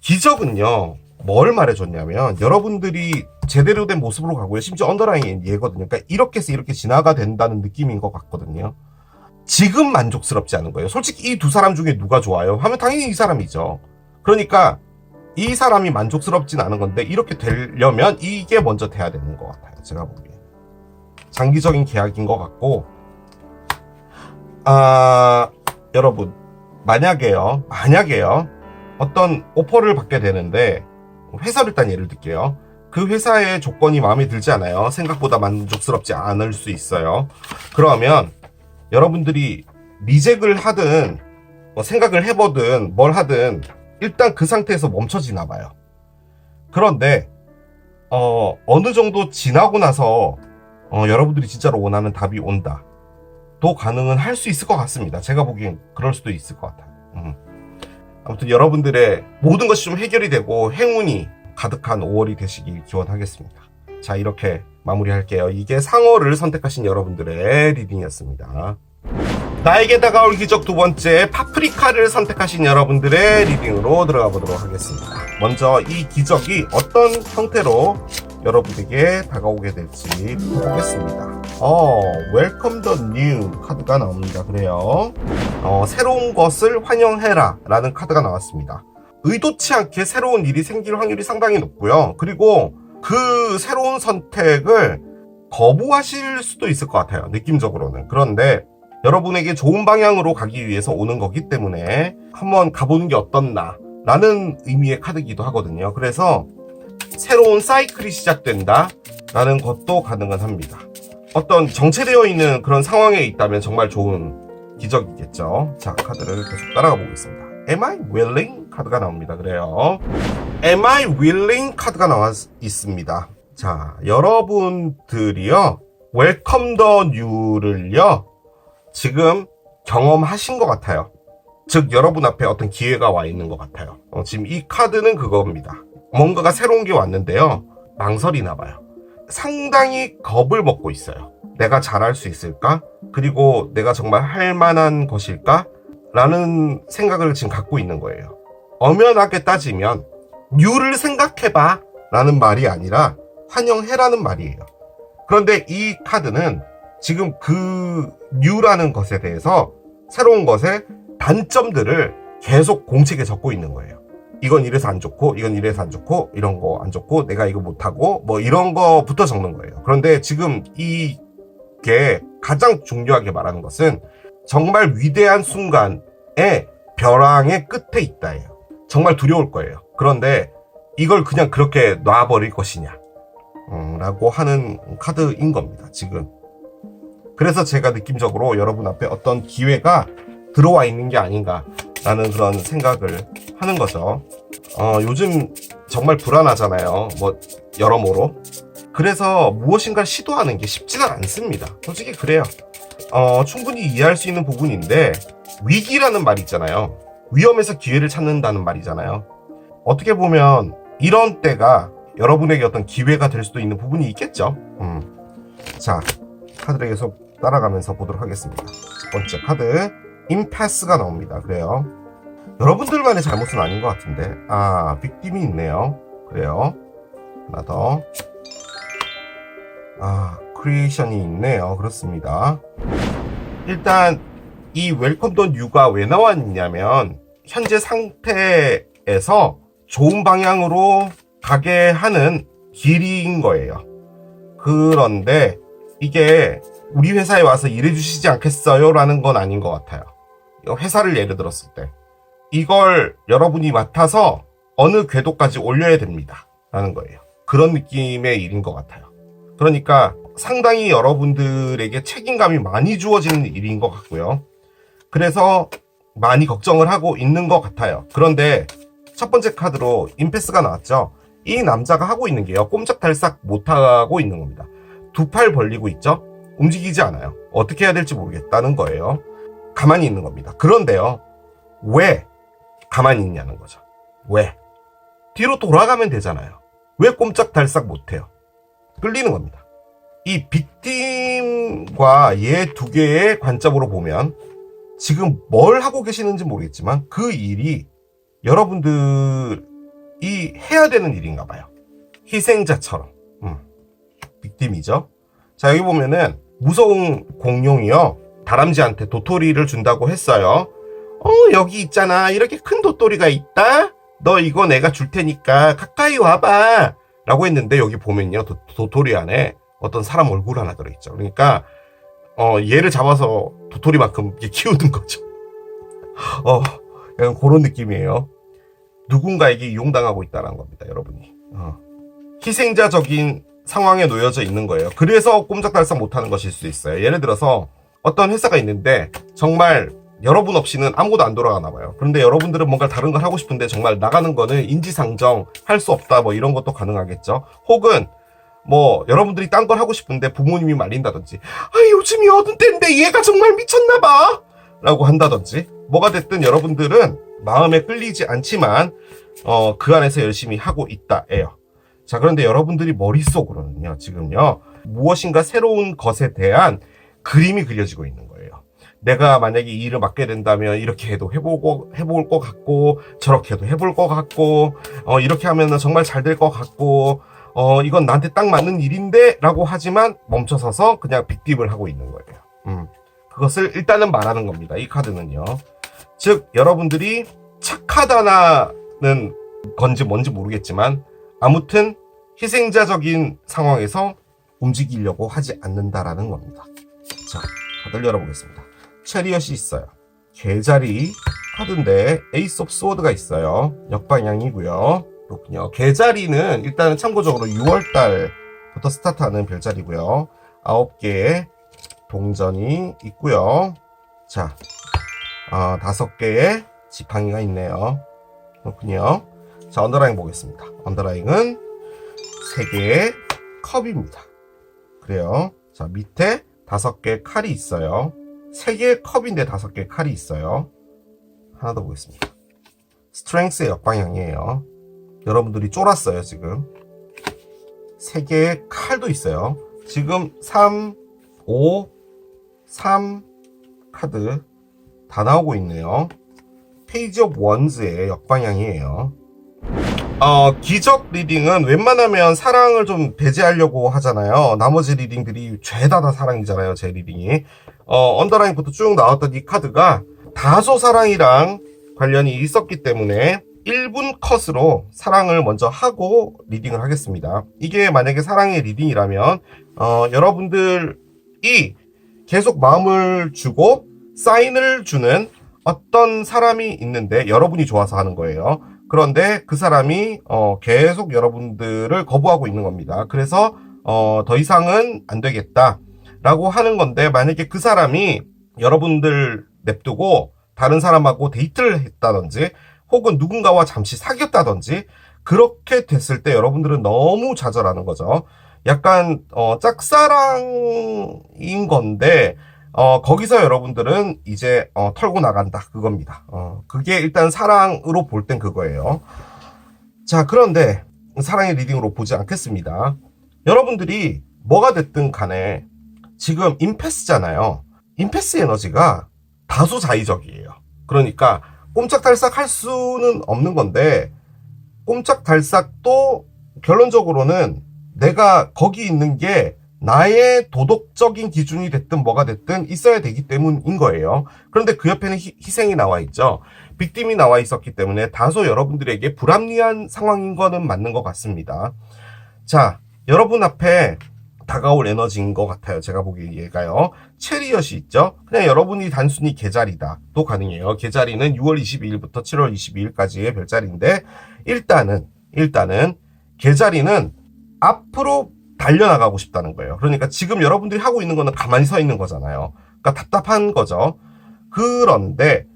A: 기적은요 뭘 말해줬냐면, 여러분들이 제대로 된 모습으로 가고요. 심지어 언더라인 얘거든요. 그러니까 이렇게 해서 이렇게 진화가 된다는 느낌인 것 같거든요. 지금 만족스럽지 않은 거예요. 솔직히 이 두 사람 중에 누가 좋아요? 하면 당연히 이 사람이죠. 그러니까 이 사람이 만족스럽진 않은 건데, 이렇게 되려면 이게 먼저 돼야 되는 것 같아요. 제가 보기에 장기적인 계약인 것 같고, 여러분, 만약에요 어떤 오퍼를 받게 되는데, 회사를 일단 예를 들게요. 그 회사의 조건이 마음에 들지 않아요. 생각보다 만족스럽지 않을 수 있어요. 그러면 여러분들이 리젝을 하든 뭐 생각을 해보든 뭘 하든 일단 그 상태에서 멈춰지나 봐요. 그런데 어느 정도 지나고 나서 여러분들이 진짜로 원하는 답이 온다. 도 가능은 할 수 있을 것 같습니다. 제가 보기엔 그럴 수도 있을 것 같아요. 아무튼 여러분들의 모든 것이 좀 해결이 되고 행운이 가득한 5월이 되시길 기원하겠습니다. 자, 이렇게 마무리할게요. 이게 상어를 선택하신 여러분들의 리딩이었습니다. 나에게 다가올 기적 두 번째, 파프리카를 선택하신 여러분들의 리딩으로 들어가 보도록 하겠습니다. 먼저 이 기적이 어떤 형태로 여러분에게 다가오게 될지 보겠습니다. Welcome the new 카드가 나옵니다. 그래요. 새로운 것을 환영해라 라는 카드가 나왔습니다. 의도치 않게 새로운 일이 생길 확률이 상당히 높고요. 그리고 그 새로운 선택을 거부하실 수도 있을 것 같아요. 느낌적으로는. 그런데 여러분에게 좋은 방향으로 가기 위해서 오는 거기 때문에 한번 가보는 게 어떻나 라는 의미의 카드이기도 하거든요. 그래서 새로운 사이클이 시작된다 라는 것도 가능은 합니다. 어떤 정체되어 있는 그런 상황에 있다면 정말 좋은 기적이겠죠. 자, 카드를 계속 따라가 보겠습니다. Am I willing? 카드가 나옵니다. 그래요. Am I willing? 카드가 나와 있습니다. 자, 여러분들이요, Welcome the new를요, 지금 경험하신 것 같아요. 즉, 여러분 앞에 어떤 기회가 와 있는 것 같아요. 지금 이 카드는 그겁니다. 뭔가가 새로운 게 왔는데요, 망설이나 봐요. 상당히 겁을 먹고 있어요. 내가 잘할 수 있을까? 그리고 내가 정말 할 만한 것일까? 라는 생각을 지금 갖고 있는 거예요. 엄연하게 따지면 뉴를 생각해봐 라는 말이 아니라 환영해라는 말이에요. 그런데 이 카드는 지금 그 뉴라는 것에 대해서, 새로운 것의 단점들을 계속 공책에 적고 있는 거예요. 이건 이래서 안 좋고, 이건 이래서 안 좋고, 이런 거 안 좋고, 내가 이거 못하고, 뭐 이런 거부터 적는 거예요. 그런데 지금 이게 가장 중요하게 말하는 것은 정말 위대한 순간에 벼랑의 끝에 있다예요. 정말 두려울 거예요. 그런데 이걸 그냥 그렇게 놔버릴 것이냐 라고 하는 카드인 겁니다. 지금. 그래서 제가 느낌적으로 여러분 앞에 어떤 기회가 들어와 있는 게 아닌가 라는 그런 생각을 하는 거죠. 요즘 정말 불안하잖아요. 뭐 여러모로. 그래서 무엇인가 시도하는 게 쉽지는 않습니다. 솔직히 그래요. 충분히 이해할 수 있는 부분인데, 위기라는 말이 있잖아요. 위험에서 기회를 찾는다는 말이잖아요. 어떻게 보면 이런 때가 여러분에게 어떤 기회가 될 수도 있는 부분이 있겠죠. 자, 카드를 계속 따라가면서 보도록 하겠습니다. 첫 번째 카드, 임패스가 나옵니다. 그래요. 여러분들만의 잘못은 아닌 것 같은데, 빅팀이 있네요. 그래요. 하나 더. 크리에이션이 있네요. 그렇습니다. 일단 이 웰컴 더 뉴가 왜 나왔냐면, 현재 상태에서 좋은 방향으로 가게 하는 길인 거예요. 그런데 이게 우리 회사에 와서 일해주시지 않겠어요? 라는 건 아닌 것 같아요. 회사를 예를 들었을 때 이걸 여러분이 맡아서 어느 궤도까지 올려야 됩니다 라는 거예요. 그런 느낌의 일인 것 같아요. 그러니까 상당히 여러분들에게 책임감이 많이 주어지는 일인 것 같고요. 그래서 많이 걱정을 하고 있는 것 같아요. 그런데 첫 번째 카드로 임패스가 나왔죠. 이 남자가 하고 있는 게요, 꼼짝달싹 못하고 있는 겁니다. 두 팔 벌리고 있죠. 움직이지 않아요. 어떻게 해야 될지 모르겠다는 거예요. 가만히 있는 겁니다. 그런데요, 왜 가만히 있냐는 거죠. 왜? 뒤로 돌아가면 되잖아요. 왜 꼼짝달싹 못해요? 끌리는 겁니다. 이 빅팀과 얘 두 개의 관점으로 보면 지금 뭘 하고 계시는지 모르겠지만 그 일이 여러분들이 해야 되는 일인가 봐요. 희생자처럼. 빅팀이죠. 자, 여기 보면은 무서운 공룡이요, 다람쥐한테 도토리를 준다고 했어요. 여기 있잖아. 이렇게 큰 도토리가 있다. 너 이거 내가 줄 테니까 가까이 와봐 라고 했는데, 여기 보면요, 도토리 안에 어떤 사람 얼굴 하나 들어있죠. 그러니까 얘를 잡아서 도토리만큼 키우는 거죠. 약간 그런 느낌이에요. 누군가에게 이용당하고 있다는 겁니다, 여러분이. 희생자적인 상황에 놓여져 있는 거예요. 그래서 꼼짝달싹 못하는 것일 수 있어요. 예를 들어서 어떤 회사가 있는데 정말 여러분 없이는 아무것도 안 돌아가나 봐요. 그런데 여러분들은 뭔가 다른 걸 하고 싶은데 정말 나가는 거는 인지상정 할 수 없다, 뭐 이런 것도 가능하겠죠. 혹은 뭐 여러분들이 딴 걸 하고 싶은데 부모님이 말린다든지, 요즘이 어떤 때인데 얘가 정말 미쳤나봐 라고 한다든지, 뭐가 됐든 여러분들은 마음에 끌리지 않지만 그 안에서 열심히 하고 있다예요. 자, 그런데 여러분들이 머릿속으로는요, 지금요, 무엇인가 새로운 것에 대한 그림이 그려지고 있는 거예요. 내가 만약에 이 일을 맡게 된다면 이렇게 해도 해볼 것 같고, 저렇게 해도 해볼 것 같고, 이렇게 하면 정말 잘 될 것 같고, 이건 나한테 딱 맞는 일인데 라고 하지만 멈춰서서 그냥 빅딥을 하고 있는 거예요. 그것을 일단은 말하는 겁니다. 이 카드는요. 즉, 여러분들이 착하다는 건지 뭔지 모르겠지만, 아무튼 희생자적인 상황에서 움직이려고 하지 않는다라는 겁니다. 자, 카드를 열어보겠습니다. 체리엇이 있어요. 개자리 카드인데 에이스 오브 스워드가 있어요. 역방향이고요. 그렇군요. 개자리는 일단은 참고적으로 6월달부터 스타트하는 별자리고요. 9개의 동전이 있고요. 자, 5개의 지팡이가 있네요. 그렇군요. 자, 언더라인 보겠습니다. 언더라인은 3개의 컵입니다. 그래요. 자, 밑에 5개의 칼이 있어요. 3개의 컵인데 5개의 칼이 있어요. 하나 더 보겠습니다. 스트렝스의 역방향이에요. 여러분들이 쫄았어요, 지금. 3개의 칼도 있어요. 지금 3, 5, 3 카드 다 나오고 있네요. 페이지 오브 원즈의 역방향이에요. 기적 리딩은 웬만하면 사랑을 좀 배제하려고 하잖아요. 나머지 리딩들이 죄다 다 사랑이잖아요, 제 리딩이. 언더라인부터 쭉 나왔던 이 카드가 다소 사랑이랑 관련이 있었기 때문에 1분 컷으로 사랑을 먼저 하고 리딩을 하겠습니다. 이게 만약에 사랑의 리딩이라면 여러분들이 계속 마음을 주고 사인을 주는 어떤 사람이 있는데 여러분이 좋아서 하는 거예요. 그런데 그 사람이 계속 여러분들을 거부하고 있는 겁니다. 그래서 더 이상은 안 되겠다 라고 하는 건데, 만약에 그 사람이 여러분들 냅두고 다른 사람하고 데이트를 했다든지 혹은 누군가와 잠시 사귀었다든지 그렇게 됐을 때 여러분들은 너무 좌절하는 거죠. 약간 짝사랑인 건데 거기서 여러분들은 이제 털고 나간다 그겁니다. 그게 일단 사랑으로 볼 땐 그거예요. 자, 그런데 사랑의 리딩으로 보지 않겠습니다. 여러분들이 뭐가 됐든 간에 지금 임패스잖아요. 임패스 에너지가 다소 자의적이에요. 그러니까 꼼짝달싹 할 수는 없는 건데, 꼼짝달싹도 결론적으로는 내가 거기 있는 게 나의 도덕적인 기준이 됐든 뭐가 됐든 있어야 되기 때문인 거예요. 그런데 그 옆에는 희생이 나와 있죠. 빅팀이 나와 있었기 때문에 다소 여러분들에게 불합리한 상황인 거는 맞는 것 같습니다. 자, 여러분 앞에 다가올 에너지인 것 같아요. 제가 보기에 얘가요. 체리엇이 있죠. 그냥 여러분이 단순히 개자리다 또 가능해요. 개자리는 6월 22일부터 7월 22일까지의 별자리인데, 일단은 개자리는 앞으로 달려나가고 싶다는 거예요. 그러니까 지금 여러분들이 하고 있는 거는 가만히 서 있는 거잖아요. 그러니까 답답한 거죠. 그런데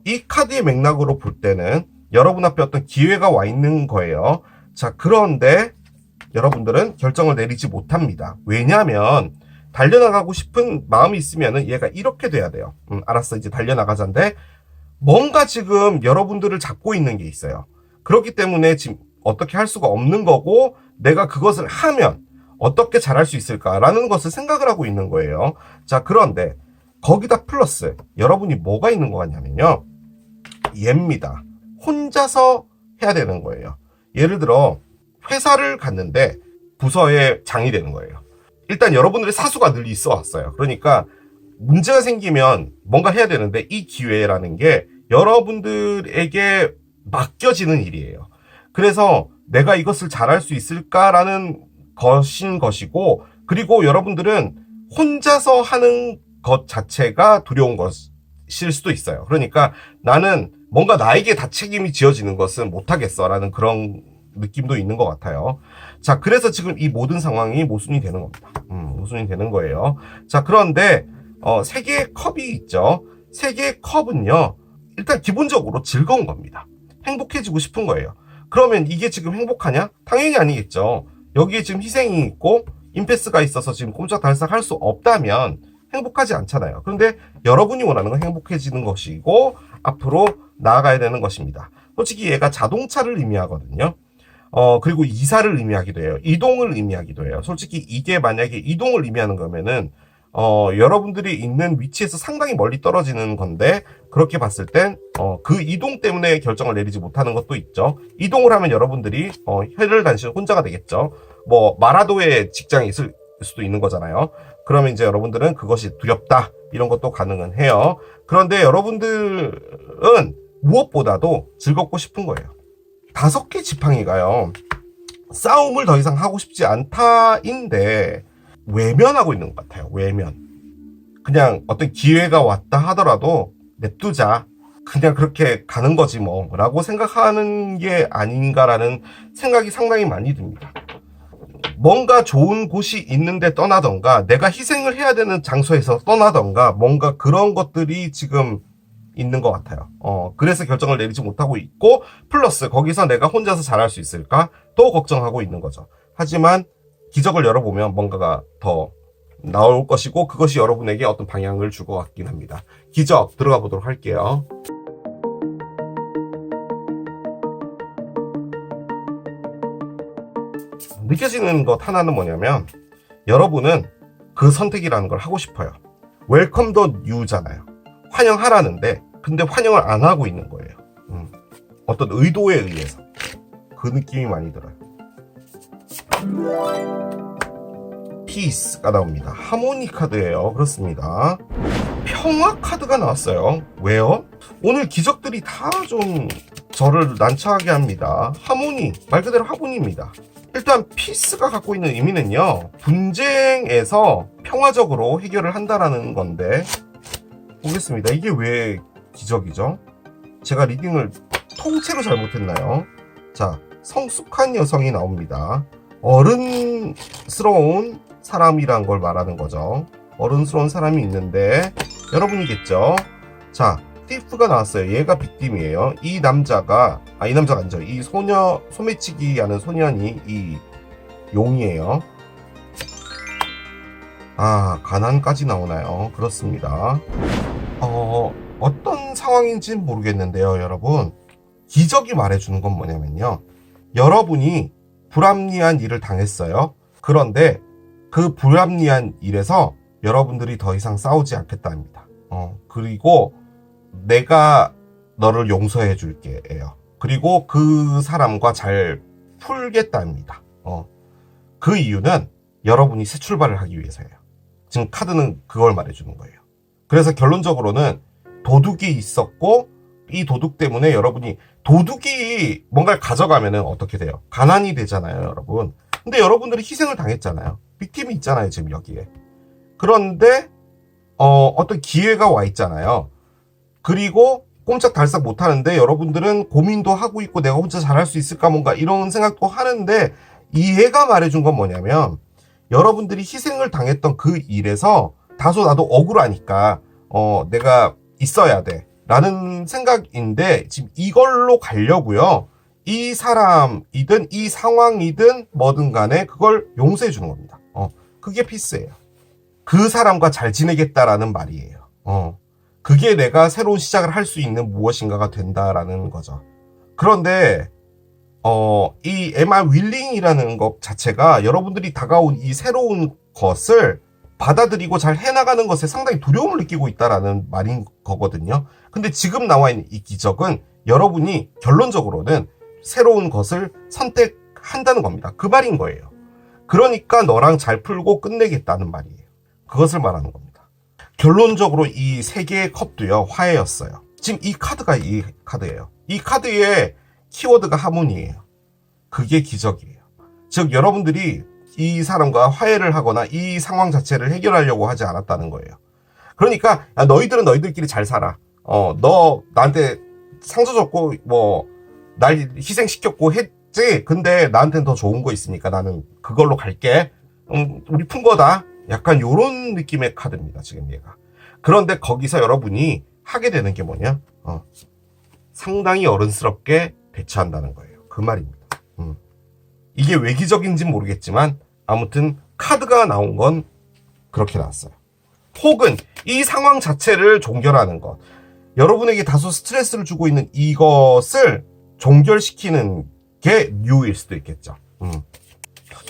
A: 이 카드의 맥락으로 볼 때는 여러분 앞에 어떤 기회가 와 있는 거예요. 자, 그런데 여러분들은 결정을 내리지 못합니다. 왜냐하면 달려나가고 싶은 마음이 있으면은 얘가 이렇게 돼야 돼요. 알았어, 이제 달려나가자인데 뭔가 지금 여러분들을 잡고 있는 게 있어요. 그렇기 때문에 지금 어떻게 할 수가 없는 거고, 내가 그것을 하면 어떻게 잘할 수 있을까라는 것을 생각을 하고 있는 거예요. 자, 그런데 거기다 플러스 여러분이 뭐가 있는 거 같냐면요, 얘입니다. 혼자서 해야 되는 거예요. 예를 들어 회사를 갔는데 부서의 장이 되는 거예요. 일단 여러분들의 사수가 늘 있어 왔어요. 그러니까 문제가 생기면 뭔가 해야 되는데 이 기회라는 게 여러분들에게 맡겨지는 일이에요. 그래서 내가 이것을 잘할 수 있을까라는 것인 것이고, 그리고 여러분들은 혼자서 하는 것 자체가 두려운 것일 수도 있어요. 그러니까 나는 뭔가 나에게 다 책임이 지어지는 것은 못하겠어라는 그런 느낌도 있는 것 같아요. 자, 그래서 지금 이 모든 상황이 모순이 되는 겁니다. 모순이 되는 거예요. 자, 그런데 3개의 컵이 있죠. 3개의 컵은요, 일단 기본적으로 즐거운 겁니다. 행복해지고 싶은 거예요. 그러면 이게 지금 행복하냐? 당연히 아니겠죠. 여기에 지금 희생이 있고 임패스가 있어서 지금 꼼짝달싹 할 수 없다면 행복하지 않잖아요. 그런데 여러분이 원하는 건 행복해지는 것이고 앞으로 나아가야 되는 것입니다. 솔직히 얘가 자동차를 의미하거든요. 그리고 이사를 의미하기도 해요. 이동을 의미하기도 해요. 솔직히 이게 만약에 이동을 의미하는 거면은 여러분들이 있는 위치에서 상당히 멀리 떨어지는 건데, 그렇게 봤을 땐, 그 이동 때문에 결정을 내리지 못하는 것도 있죠. 이동을 하면 여러분들이, 혈을 단신 혼자가 되겠죠. 뭐, 마라도에 직장이 있을 수도 있는 거잖아요. 그러면 이제 여러분들은 그것이 두렵다. 이런 것도 가능은 해요. 그런데 여러분들은 무엇보다도 즐겁고 싶은 거예요. 5개 지팡이가요. 싸움을 더 이상 하고 싶지 않다인데, 외면하고 있는 것 같아요. 외면. 그냥 어떤 기회가 왔다 하더라도 냅두자. 그냥 그렇게 가는 거지 뭐 라고 생각하는 게 아닌가라는 생각이 상당히 많이 듭니다. 뭔가 좋은 곳이 있는데 떠나던가, 내가 희생을 해야 되는 장소에서 떠나던가, 뭔가 그런 것들이 지금 있는 것 같아요. 그래서 결정을 내리지 못하고 있고, 플러스 거기서 내가 혼자서 잘할 수 있을까? 또 걱정하고 있는 거죠. 하지만 기적을 열어보면 뭔가가 더 나올 것이고, 그것이 여러분에게 어떤 방향을 줄 것 같긴 합니다. 기적 들어가 보도록 할게요. 느껴지는 것 하나는 뭐냐면, 여러분은 그 선택이라는 걸 하고 싶어요. 웰컴 더 뉴잖아요. 환영하라는데, 근데 환영을 안 하고 있는 거예요. 어떤 의도에 의해서. 그 느낌이 많이 들어요. 피스가 나옵니다. 하모니 카드예요. 그렇습니다. 평화 카드가 나왔어요. 왜요? 오늘 기적들이 다 좀 저를 난처하게 합니다. 하모니, 말 그대로 하모니입니다. 일단 피스가 갖고 있는 의미는요, 분쟁에서 평화적으로 해결을 한다라는 건데, 보겠습니다. 이게 왜 기적이죠? 제가 리딩을 통째로 잘못했나요? 자, 성숙한 여성이 나옵니다. 어른스러운 사람이란 걸 말하는 거죠. 어른스러운 사람이 있는데 여러분이겠죠. 자, 티프가 나왔어요. 얘가 빅팀이에요. 이 남자가 아니죠. 이 소매치기 하는 소년이 이 용이에요. 가난까지 나오나요? 그렇습니다. 어떤 상황인지는 모르겠는데요, 여러분. 기적이 말해주는 건 뭐냐면요, 여러분이 불합리한 일을 당했어요. 그런데 그 불합리한 일에서 여러분들이 더 이상 싸우지 않겠답니다. 그리고 내가 너를 용서해 줄게요. 그리고 그 사람과 잘 풀겠답니다. 그 이유는 여러분이 새 출발을 하기 위해서예요. 지금 카드는 그걸 말해주는 거예요. 그래서 결론적으로는 도둑이 있었고, 이 도둑 때문에 여러분이, 도둑이 뭔가를 가져가면은 어떻게 돼요? 가난이 되잖아요, 여러분. 근데 여러분들이 희생을 당했잖아요. 빅팀이 있잖아요, 지금 여기에. 그런데 어떤 기회가 와 있잖아요. 그리고 꼼짝달싹 못하는데 여러분들은 고민도 하고 있고, 내가 혼자 잘할 수 있을까, 뭔가 이런 생각도 하는데, 이해가 말해준 건 뭐냐면, 여러분들이 희생을 당했던 그 일에서 다소 나도 억울하니까 내가 있어야 돼 라는 생각인데, 지금 이걸로 가려고요. 이 사람이든 이 상황이든 뭐든 간에 그걸 용서해 주는 겁니다. 그게 피스예요. 그 사람과 잘 지내겠다라는 말이에요. 그게 내가 새로운 시작을 할 수 있는 무엇인가가 된다라는 거죠. 그런데 이 am I willing이라는 것 자체가 여러분들이 다가온 이 새로운 것을 받아들이고 잘 해나가는 것에 상당히 두려움을 느끼고 있다라는 말인 거거든요. 근데 지금 나와 있는 이 기적은 여러분이 결론적으로는 새로운 것을 선택한다는 겁니다. 그 말인 거예요. 그러니까 너랑 잘 풀고 끝내겠다는 말이에요. 그것을 말하는 겁니다. 결론적으로 이 3개의 컵도요, 화해였어요. 지금 이 카드가 이 카드예요. 이 카드의 키워드가 하모니예요. 그게 기적이에요. 즉 여러분들이 이 사람과 화해를 하거나 이 상황 자체를 해결하려고 하지 않았다는 거예요. 그러니까 너희들은 너희들끼리 잘 살아. 너 나한테 상처 줬고 뭐 날 희생시켰고 했지. 근데 나한테는 더 좋은 거 있으니까 나는 그걸로 갈게. 우리 푼 거다. 약간 요런 느낌의 카드입니다, 지금 얘가. 그런데 거기서 여러분이 하게 되는 게 뭐냐? 상당히 어른스럽게 대처한다는 거예요. 그 말입니다. 이게 외기적인지는 모르겠지만 아무튼 카드가 나온 건 그렇게 나왔어요. 혹은 이 상황 자체를 종결하는 것. 여러분에게 다소 스트레스를 주고 있는 이것을 종결시키는 게 뉴일 수도 있겠죠.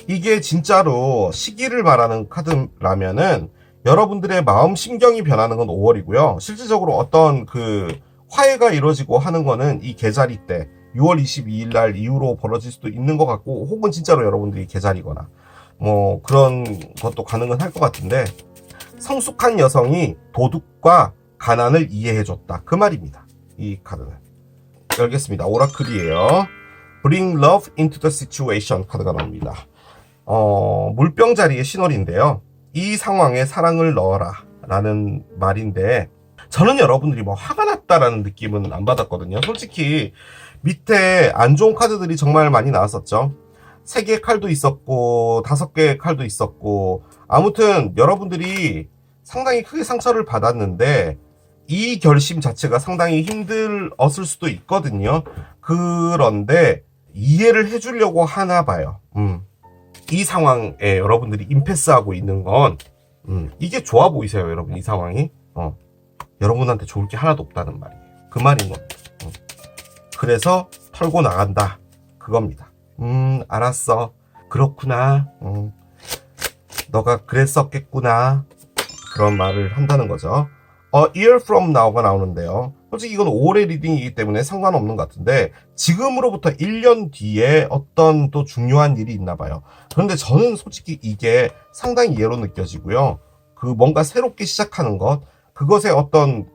A: 이게 진짜로 시기를 말하는 카드라면은 여러분들의 마음 심경이 변하는 건 5월이고요. 실질적으로 어떤 그 화해가 이루어지고 하는 거는 이 계자리 때 6월 22일 날 이후로 벌어질 수도 있는 것 같고, 혹은 진짜로 여러분들이 계자리거나 뭐 그런 것도 가능은 할 것 같은데, 성숙한 여성이 도둑과 가난을 이해해줬다, 그 말입니다. 이 카드는. 열겠습니다. 오라클이에요. Bring love into the situation 카드가 나옵니다. 물병자리의 신월인데요. 이 상황에 사랑을 넣어라 라는 말인데, 저는 여러분들이 뭐 화가 났다라는 느낌은 안 받았거든요. 솔직히 밑에 안 좋은 카드들이 정말 많이 나왔었죠. 3개의 칼도 있었고 5개의 칼도 있었고, 아무튼 여러분들이 상당히 크게 상처를 받았는데 이 결심 자체가 상당히 힘들었을 수도 있거든요. 그런데 이해를 해주려고 하나 봐요. 이 상황에 여러분들이 임패스하고 있는 건 이게 좋아 보이세요, 여러분? 이 상황이 여러분한테 좋을 게 하나도 없다는 말이에요. 그 말인 겁니다. 그래서 털고 나간다, 그겁니다. 알았어, 그렇구나, 너가 그랬었겠구나, 그런 말을 한다는 거죠. A year from now가 나오는데요. 솔직히 이건 5월의 리딩이기 때문에 상관없는 것 같은데, 지금으로부터 1년 뒤에 어떤 또 중요한 일이 있나 봐요. 그런데 저는 솔직히 이게 상당히 예로 느껴지고요. 그 뭔가 새롭게 시작하는 것, 그것에 어떤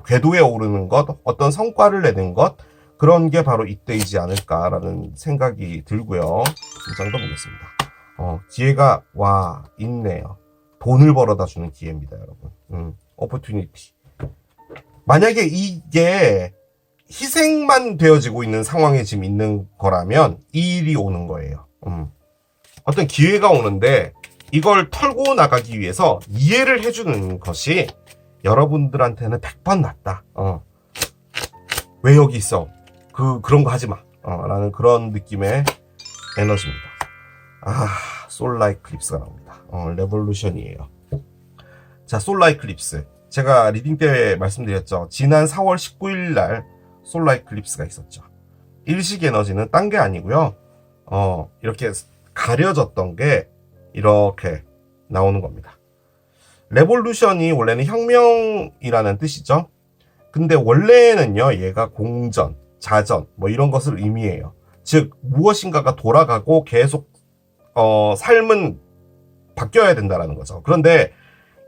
A: 궤도에 오르는 것, 어떤 성과를 내는 것, 그런 게 바로 이때이지 않을까라는 생각이 들고요. 문장도 보겠습니다. 기회가 와 있네요. 돈을 벌어다 주는 기회입니다, 여러분. opportunity. 만약에 이게 희생만 되어지고 있는 상황에 지금 있는 거라면 이 일이 오는 거예요. 어떤 기회가 오는데 이걸 털고 나가기 위해서 이해를 해주는 것이 여러분들한테는 100번 낫다. 왜 여기 있어? 그런 거 하지 마. 라는 그런 느낌의 에너지입니다. 솔라 이클립스가 나옵니다. 레볼루션이에요. 자, 솔라 이클립스. 제가 리딩 때 말씀드렸죠. 지난 4월 19일 날 솔라 이클립스가 있었죠. 일식 에너지는 딴 게 아니고요. 이렇게 가려졌던 게 이렇게 나오는 겁니다. 레볼루션이 원래는 혁명이라는 뜻이죠. 근데 원래는요, 얘가 공전, 자전, 뭐 이런 것을 의미해요. 즉, 무엇인가가 돌아가고 계속, 삶은 바뀌어야 된다라는 거죠. 그런데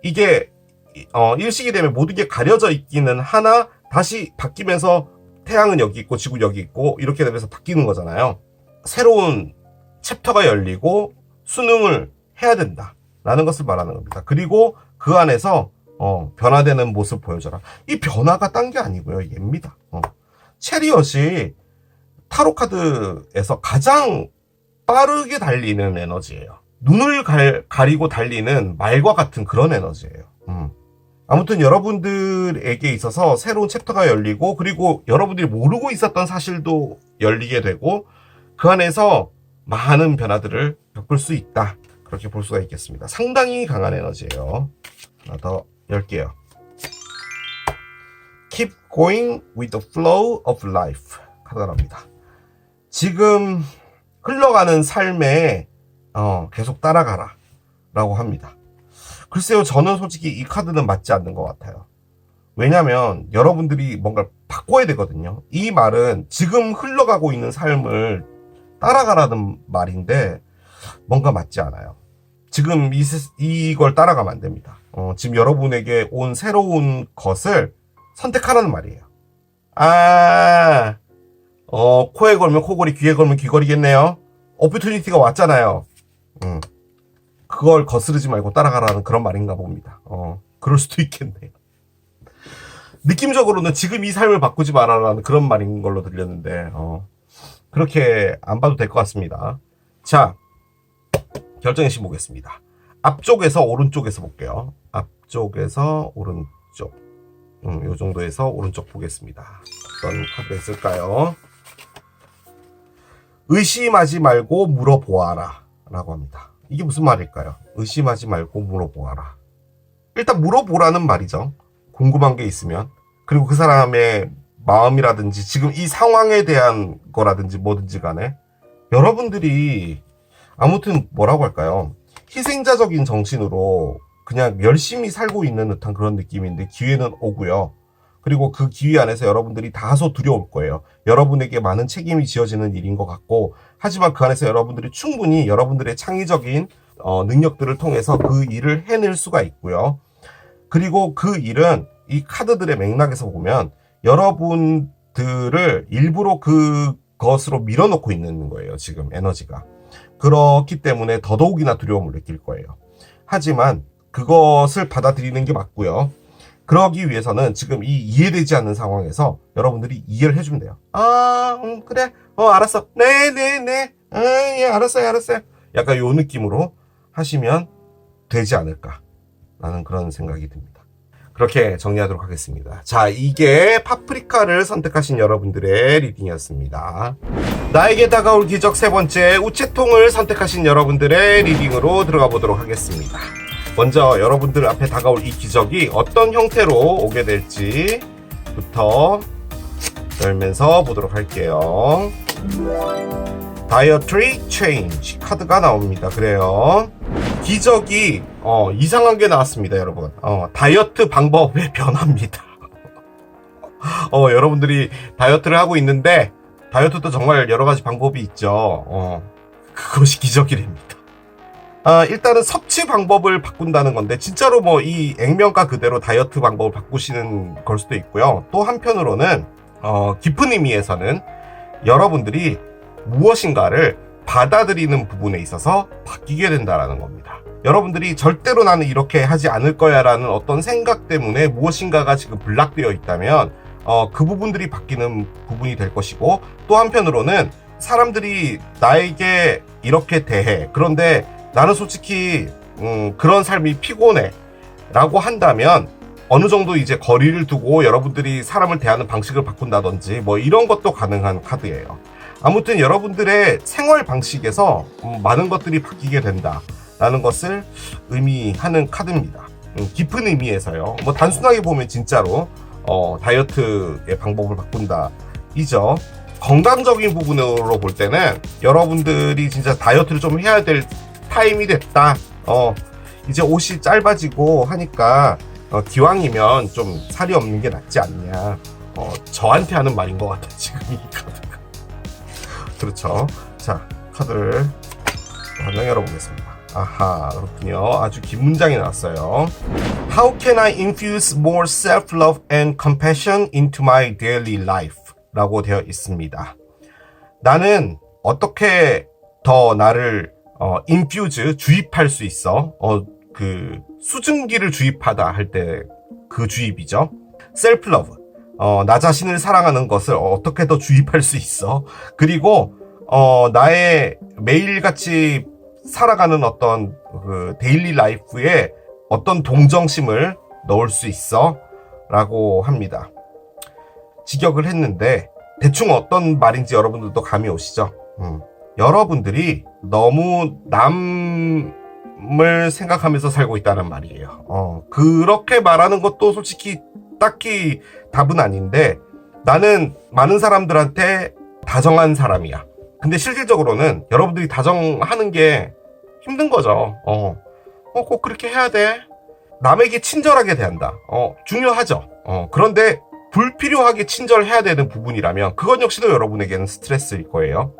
A: 이게, 일식이 되면 모든 게 가려져 있기는 하나, 다시 바뀌면서 태양은 여기 있고, 지구는 여기 있고, 이렇게 되면서 바뀌는 거잖아요. 새로운 챕터가 열리고, 수능을 해야 된다, 라는 것을 말하는 겁니다. 그리고 그 안에서 변화되는 모습을 보여줘라. 이 변화가 딴 게 아니고요, 얘입니다. 체리엇이 타로 카드에서 가장 빠르게 달리는 에너지예요. 눈을 가리고 달리는 말과 같은 그런 에너지예요. 아무튼 여러분들에게 있어서 새로운 챕터가 열리고, 그리고 여러분들이 모르고 있었던 사실도 열리게 되고, 그 안에서 많은 변화들을 겪을 수 있다, 그렇게 볼 수가 있겠습니다. 상당히 강한 에너지예요. 하나 더 열게요. Keep going with the flow of life 카드가 나옵니다. 지금 흘러가는 삶에 계속 따라가라 라고 합니다. 글쎄요, 저는 솔직히 이 카드는 맞지 않는 것 같아요. 왜냐면 여러분들이 뭔가를 바꿔야 되거든요. 이 말은 지금 흘러가고 있는 삶을 따라가라는 말인데 뭔가 맞지 않아요. 지금 이걸 따라가면 안 됩니다. 지금 여러분에게 온 새로운 것을 선택하라는 말이에요. 코에 걸면 코걸이, 귀에 걸면 귀걸이겠네요. 오퍼튜니티가 왔잖아요. 그걸 거스르지 말고 따라가라는 그런 말인가 봅니다. 그럴 수도 있겠네요. 느낌적으로는 지금 이 삶을 바꾸지 말아라는 그런 말인 걸로 들렸는데, 그렇게 안 봐도 될 것 같습니다. 자, 결정의 신 보겠습니다. 앞쪽에서 오른쪽에서 볼게요. 앞쪽에서 오른쪽. 요 정도에서 오른쪽 보겠습니다. 어떤 카드가 있을까요? 의심하지 말고 물어보아라 라고 합니다. 이게 무슨 말일까요? 의심하지 말고 물어보아라. 일단 물어보라는 말이죠. 궁금한 게 있으면. 그리고 그 사람의 마음이라든지 지금 이 상황에 대한 거라든지 뭐든지 간에 여러분들이 아무튼 뭐라고 할까요? 희생자적인 정신으로 그냥 열심히 살고 있는 듯한 그런 느낌인데 기회는 오고요. 그리고 그 기회 안에서 여러분들이 다소 두려울 거예요. 여러분에게 많은 책임이 지어지는 일인 것 같고, 하지만 그 안에서 여러분들이 충분히 여러분들의 창의적인 능력들을 통해서 그 일을 해낼 수가 있고요. 그리고 그 일은 이 카드들의 맥락에서 보면 여러분들을 일부러 그것으로 밀어놓고 있는 거예요. 지금 에너지가. 그렇기 때문에 더더욱이나 두려움을 느낄 거예요. 하지만 그것을 받아들이는 게 맞고요. 그러기 위해서는 지금 이 이해되지 않는 상황에서 여러분들이 이해를 해주면 돼요. 그래. 알았어. 네. 예, 알았어요. 약간 요 느낌으로 하시면 되지 않을까라는 그런 생각이 듭니다. 그렇게 정리하도록 하겠습니다. 자, 이게 파프리카를 선택하신 여러분들의 리딩이었습니다. 나에게 다가올 기적 세 번째, 우체통을 선택하신 여러분들의 리딩으로 들어가 보도록 하겠습니다. 먼저 여러분들 앞에 다가올 이 기적이 어떤 형태로 오게 될지부터 열면서 보도록 할게요. Dietary Change 카드가 나옵니다. 그래요. 기적이 이상한 게 나왔습니다, 여러분. 다이어트 방법의 변화입니다. 여러분들이 다이어트를 하고 있는데 다이어트도 정말 여러 가지 방법이 있죠. 그것이 기적이랍니다. 일단은 섭취 방법을 바꾼다는 건데 진짜로 뭐 이 액면가 그대로 다이어트 방법을 바꾸시는 걸 수도 있고요. 또 한편으로는 깊은 의미에서는 여러분들이 무엇인가를 받아들이는 부분에 있어서 바뀌게 된다라는 겁니다. 여러분들이 절대로 나는 이렇게 하지 않을 거야 라는 어떤 생각 때문에 무엇인가가 지금 블락되어 있다면 그 부분들이 바뀌는 부분이 될 것이고, 또 한편으로는 사람들이 나에게 이렇게 대해, 그런데 나는 솔직히 그런 삶이 피곤해 라고 한다면 어느 정도 이제 거리를 두고 여러분들이 사람을 대하는 방식을 바꾼다든지 뭐 이런 것도 가능한 카드예요. 아무튼 여러분들의 생활 방식에서 많은 것들이 바뀌게 된다라는 것을 의미하는 카드입니다. 깊은 의미에서요. 뭐 단순하게 보면 진짜로 다이어트의 방법을 바꾼다 이죠. 건강적인 부분으로 볼 때는 여러분들이 진짜 다이어트를 좀 해야 될 타임이 됐다. 이제 옷이 짧아지고 하니까 기왕이면 좀 살이 없는 게 낫지 않냐. 저한테 하는 말인 것 같아 지금 이 카드가. 그렇죠. 자, 카드를 한 장 열어보겠습니다. 아하, 그렇군요. 아주 긴 문장이 나왔어요. How can I infuse more self-love and compassion into my daily life? 라고 되어 있습니다. 나는 어떻게 더 나를 infuse, 주입할 수 있어. 그 수증기를 주입하다 할 때 그 주입이죠. self-love. 나 자신을 사랑하는 것을 어떻게 더 주입할 수 있어. 그리고 나의 매일같이 살아가는 어떤 그 데일리 라이프에 어떤 동정심을 넣을 수 있어 라고 합니다. 직역을 했는데 대충 어떤 말인지 여러분들도 감이 오시죠? 여러분들이 너무 남을 생각하면서 살고 있다는 말이에요. 그렇게 말하는 것도 솔직히 딱히 답은 아닌데, 나는 많은 사람들한테 다정한 사람이야. 근데 실질적으로는 여러분들이 다정하는 게 힘든 거죠. 꼭 그렇게 해야 돼. 남에게 친절하게 대한다. 중요하죠. 그런데 불필요하게 친절해야 되는 부분이라면 그건 역시도 여러분에게는 스트레스일 거예요.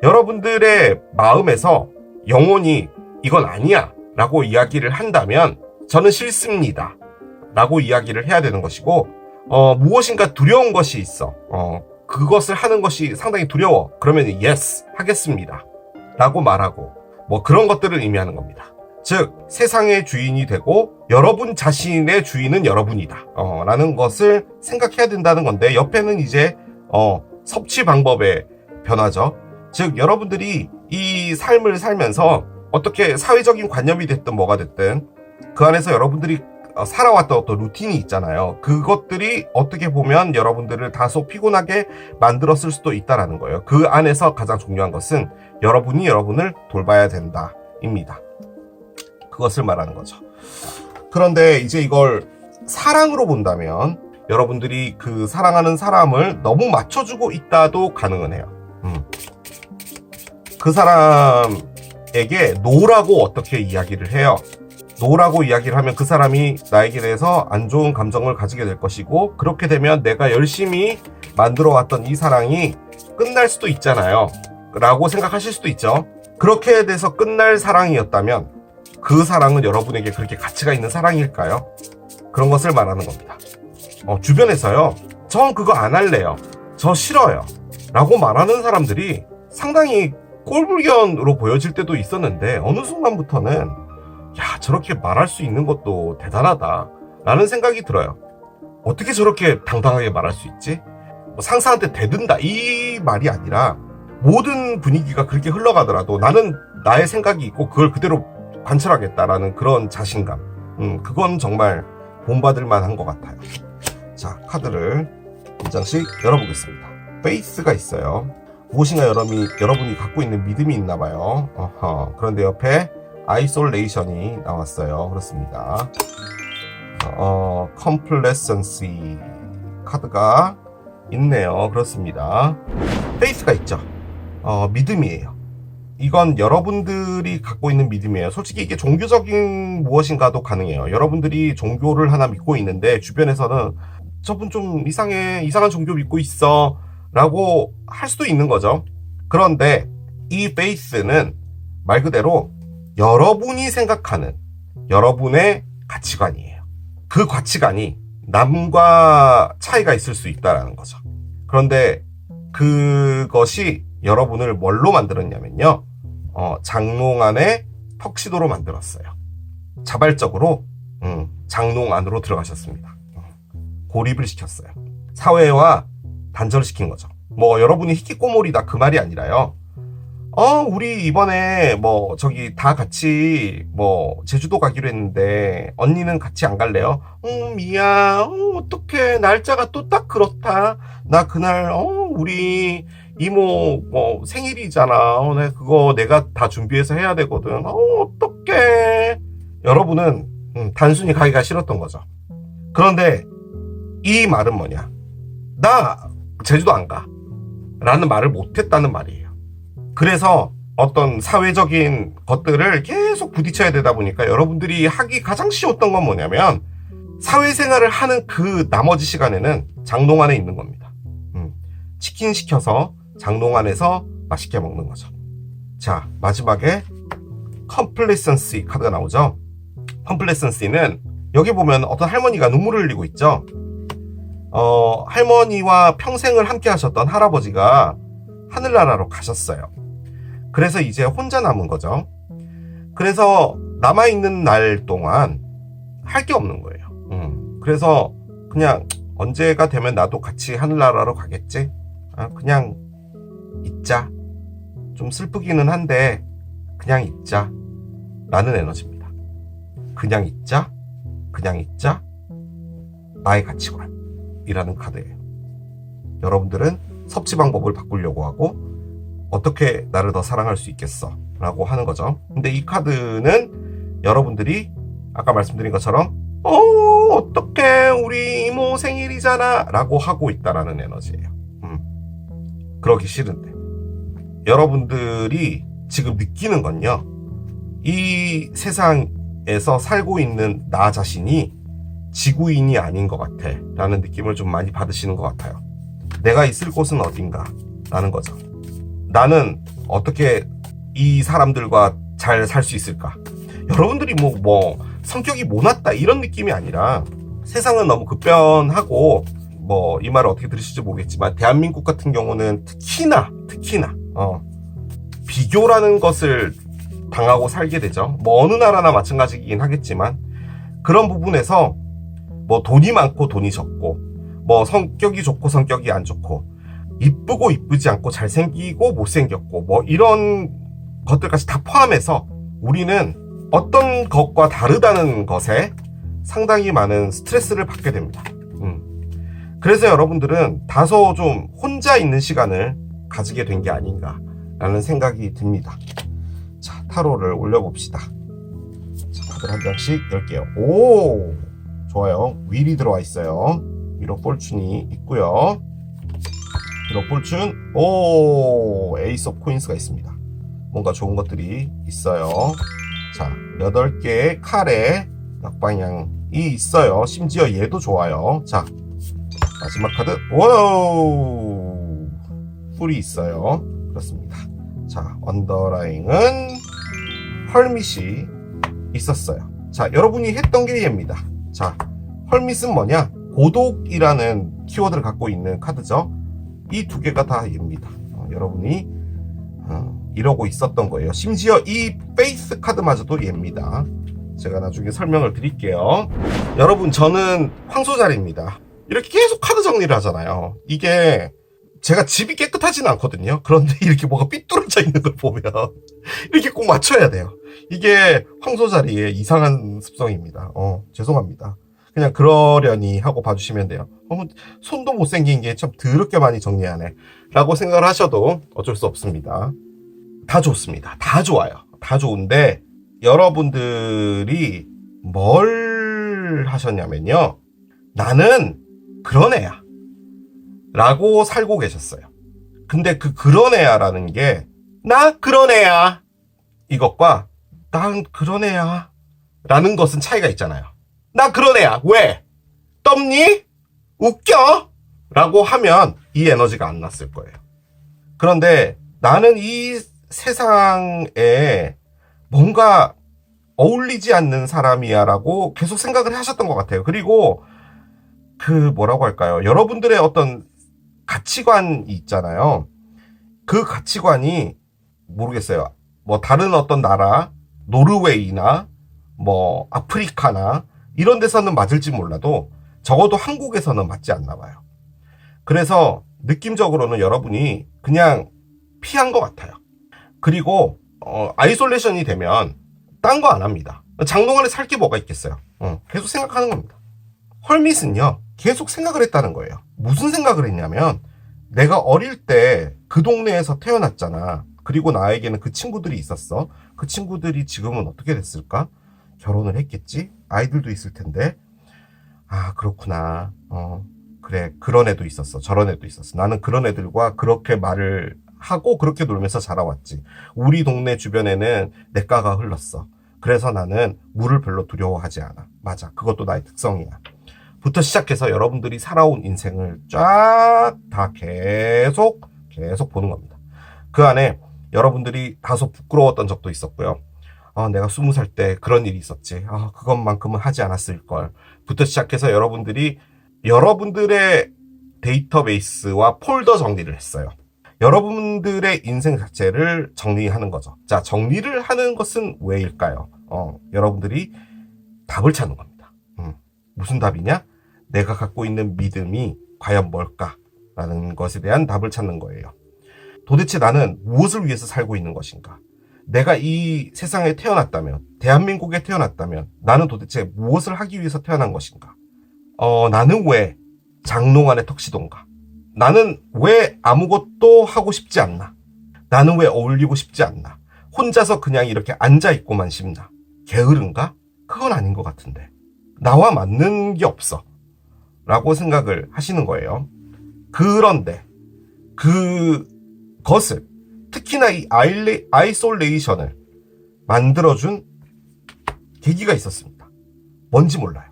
A: 여러분들의 마음에서 영원히 이건 아니야 라고 이야기를 한다면 저는 싫습니다 라고 이야기를 해야 되는 것이고, 무엇인가 두려운 것이 있어. 그것을 하는 것이 상당히 두려워. 그러면 yes 하겠습니다 라고 말하고, 뭐 그런 것들을 의미하는 겁니다. 즉 세상의 주인이 되고 여러분 자신의 주인은 여러분이다 라는 것을 생각해야 된다는 건데, 옆에는 이제 섭취 방법의 변화죠. 즉 여러분들이 이 삶을 살면서 어떻게 사회적인 관념이 됐든 뭐가 됐든 그 안에서 여러분들이 살아왔던 어떤 루틴이 있잖아요. 그것들이 어떻게 보면 여러분들을 다소 피곤하게 만들었을 수도 있다라는 거예요. 그 안에서 가장 중요한 것은 여러분이 여러분을 돌봐야 된다입니다. 그것을 말하는 거죠. 그런데 이제 이걸 사랑으로 본다면 여러분들이 그 사랑하는 사람을 너무 맞춰주고 있다도 가능은 해요. 그 사람에게 노라고 어떻게 이야기를 해요. 노라고 이야기를 하면 그 사람이 나에게 대해서 안 좋은 감정을 가지게 될 것이고, 그렇게 되면 내가 열심히 만들어왔던 이 사랑이 끝날 수도 있잖아요 라고 생각하실 수도 있죠. 그렇게 돼서 끝날 사랑이었다면 그 사랑은 여러분에게 그렇게 가치가 있는 사랑일까요? 그런 것을 말하는 겁니다. 주변에서요, 전 그거 안 할래요, 저 싫어요 라고 말하는 사람들이 상당히 꼴불견으로 보여질 때도 있었는데, 어느 순간부터는 야, 저렇게 말할 수 있는 것도 대단하다 라는 생각이 들어요. 어떻게 저렇게 당당하게 말할 수 있지? 상사한테 대든다 이 말이 아니라, 모든 분위기가 그렇게 흘러가더라도 나는 나의 생각이 있고 그걸 그대로 관철하겠다라는 그런 자신감, 그건 정말 본받을 만한 것 같아요. 자, 카드를 한 장씩 열어보겠습니다. 페이스가 있어요. 무엇인가 여러분이 갖고 있는 믿음이 있나 봐요. 그런데 옆에 아이솔레이션이 나왔어요. 그렇습니다. 컴플레선시 카드가 있네요. 그렇습니다. 페이스가 있죠. 믿음이에요. 이건 여러분들이 갖고 있는 믿음이에요. 솔직히 이게 종교적인 무엇인가도 가능해요. 여러분들이 종교를 하나 믿고 있는데 주변에서는 저분 좀 이상한 종교 믿고 있어 라고 할 수도 있는 거죠. 그런데 이 페이스는 말 그대로 여러분이 생각하는 여러분의 가치관이에요. 그 가치관이 남과 차이가 있을 수 있다는 거죠. 그런데 그것이 여러분을 뭘로 만들었냐면요, 장롱 안에 턱시도로 만들었어요. 자발적으로 장롱 안으로 들어가셨습니다. 고립을 시켰어요. 사회와 단절을 시킨 거죠. 여러분이 히키코모리다 그 말이 아니라요, 우리 이번에 저기 다 같이 제주도 가기로 했는데 언니는 같이 안 갈래요? 미안. 어떡해. 날짜가 또 딱 그렇다. 나 그날 우리 이모 생일이잖아. 그거 내가 다 준비해서 해야 되거든. 어떡해. 여러분은 단순히 가기가 싫었던 거죠. 그런데 이 말은 뭐냐? 나 제주도 안 가 라는 말을 못했다는 말이에요. 그래서 어떤 사회적인 것들을 계속 부딪혀야 되다 보니까 여러분들이 하기 가장 쉬웠던 건 뭐냐면, 사회생활을 하는 그 나머지 시간에는 장롱 안에 있는 겁니다. 치킨 시켜서 장롱 안에서 맛있게 먹는 거죠. 자, 마지막에 컴플레선시 카드가 나오죠. 컴플레선시는 여기 보면 어떤 할머니가 눈물을 흘리고 있죠. 할머니와 평생을 함께 하셨던 할아버지가 하늘나라로 가셨어요. 그래서 이제 혼자 남은 거죠. 그래서 남아있는 날 동안 할 게 없는 거예요. 그래서 그냥 언제가 되면 나도 같이 하늘나라로 가겠지? 그냥 있자. 좀 슬프기는 한데 그냥 있자 라는 에너지입니다. 그냥 있자, 그냥 있자, 나의 가치관이라는 카드예요. 여러분들은 섭취 방법을 바꾸려고 하고 어떻게 나를 더 사랑할 수 있겠어 라고 하는 거죠. 근데 이 카드는 여러분들이 아까 말씀드린 것처럼 어떡해 우리 이모 생일이잖아 라고 하고 있다라는 에너지예요. 그러기 싫은데 여러분들이 지금 느끼는 건요, 이 세상에서 살고 있는 나 자신이 지구인이 아닌 것 같아 라는 느낌을 좀 많이 받으시는 것 같아요. 내가 있을 곳은 어딘가 라는 거죠. 나는 어떻게 이 사람들과 잘 살 수 있을까? 여러분들이 성격이 모났다 이런 느낌이 아니라, 세상은 너무 급변하고 이 말을 어떻게 들으실지 모르겠지만 대한민국 같은 경우는 특히나 비교라는 것을 당하고 살게 되죠. 어느 나라나 마찬가지이긴 하겠지만, 그런 부분에서 돈이 많고 돈이 적고 성격이 좋고 성격이 안 좋고, 이쁘고 이쁘지 않고 잘생기고 못생겼고 이런 것들까지 다 포함해서 우리는 어떤 것과 다르다는 것에 상당히 많은 스트레스를 받게 됩니다. 그래서 여러분들은 다소 좀 혼자 있는 시간을 가지게 된 게 아닌가라는 생각이 듭니다. 자, 타로를 올려봅시다. 자, 다들 한 장씩 열게요. 오, 좋아요. 윌이 들어와 있어요. 위로 폴춘이 있고요. 위로 폴춘, 오, 에이스 오브 코인스가 있습니다. 뭔가 좋은 것들이 있어요. 자, 8개의 칼에 역방향이 있어요. 심지어 얘도 좋아요. 자, 마지막 카드, 와우, 풀이 있어요. 그렇습니다. 자, 언더라잉은 헐밋이 있었어요. 자, 여러분이 했던 게 얘입니다. 자, 헐밋은 뭐냐? 고독이라는 키워드를 갖고 있는 카드죠. 이 두 개가 다 얘입니다. 여러분이 이러고 있었던 거예요. 심지어 이 페이스 카드마저도 얘입니다. 제가 나중에 설명을 드릴게요. 여러분, 저는 황소자리입니다. 이렇게 계속 카드 정리를 하잖아요. 이게 제가 집이 깨끗하지는 않거든요. 그런데 이렇게 뭐가 삐뚤어져 있는 걸 보면 이렇게 꼭 맞춰야 돼요. 이게 황소자리의 이상한 습성입니다. 죄송합니다. 그냥 그러려니 하고 봐주시면 돼요. 손도 못생긴 게 참 더럽게 많이 정리하네 라고 생각을 하셔도 어쩔 수 없습니다. 다 좋습니다. 다 좋아요. 다 좋은데 여러분들이 뭘 하셨냐면요, 나는 그런 애야 라고 살고 계셨어요. 근데 그 그런 애야 라는 게, 나 그런 애야 이것과 난 그런 애야 라는 것은 차이가 있잖아요. 나 그런 애야. 왜? 떴니? 웃겨? 라고 하면 이 에너지가 안 났을 거예요. 그런데 나는 이 세상에 뭔가 어울리지 않는 사람이야 라고 계속 생각을 하셨던 것 같아요. 그리고 그 뭐라고 할까요? 여러분들의 어떤 가치관이 있잖아요. 그 가치관이 모르겠어요. 뭐 다른 어떤 나라, 노르웨이나 뭐 아프리카나 이런 데서는 맞을지 몰라도 적어도 한국에서는 맞지 않나 봐요. 그래서 느낌적으로는 여러분이 그냥 피한 것 같아요. 그리고 아이솔레이션이 되면 딴 거 안 합니다. 장롱 안에 살 게 뭐가 있겠어요. 계속 생각하는 겁니다. 헐밋은요, 계속 생각을 했다는 거예요. 무슨 생각을 했냐면, 내가 어릴 때 그 동네에서 태어났잖아. 그리고 나에게는 그 친구들이 있었어. 그 친구들이 지금은 어떻게 됐을까? 결혼을 했겠지? 아이들도 있을 텐데. 아, 그렇구나. 그래, 그런 애도 있었어. 저런 애도 있었어. 나는 그런 애들과 그렇게 말을 하고 그렇게 놀면서 자라왔지. 우리 동네 주변에는 냇가가 흘렀어. 그래서 나는 물을 별로 두려워하지 않아. 맞아, 그것도 나의 특성이야. 부터 시작해서 여러분들이 살아온 인생을 쫙 다 계속 보는 겁니다. 그 안에 여러분들이 다소 부끄러웠던 적도 있었고요. 내가 20살 때 그런 일이 있었지. 그것만큼은 하지 않았을 걸. 부터 시작해서 여러분들의 데이터베이스와 폴더 정리를 했어요. 여러분들의 인생 자체를 정리하는 거죠. 자, 정리를 하는 것은 왜일까요? 여러분들이 답을 찾는 겁니다. 무슨 답이냐? 내가 갖고 있는 믿음이 과연 뭘까라는 것에 대한 답을 찾는 거예요. 도대체 나는 무엇을 위해서 살고 있는 것인가? 내가 이 세상에 태어났다면, 대한민국에 태어났다면 나는 도대체 무엇을 하기 위해서 태어난 것인가? 나는 왜 장롱 안에 턱시도인가? 나는 왜 아무것도 하고 싶지 않나? 나는 왜 어울리고 싶지 않나? 혼자서 그냥 이렇게 앉아있고만 싶나? 게으른가? 그건 아닌 것 같은데. 나와 맞는 게 없어 라고 생각을 하시는 거예요. 그런데 그것을, 특히나 이 아이솔레이션을 만들어준 계기가 있었습니다. 뭔지 몰라요.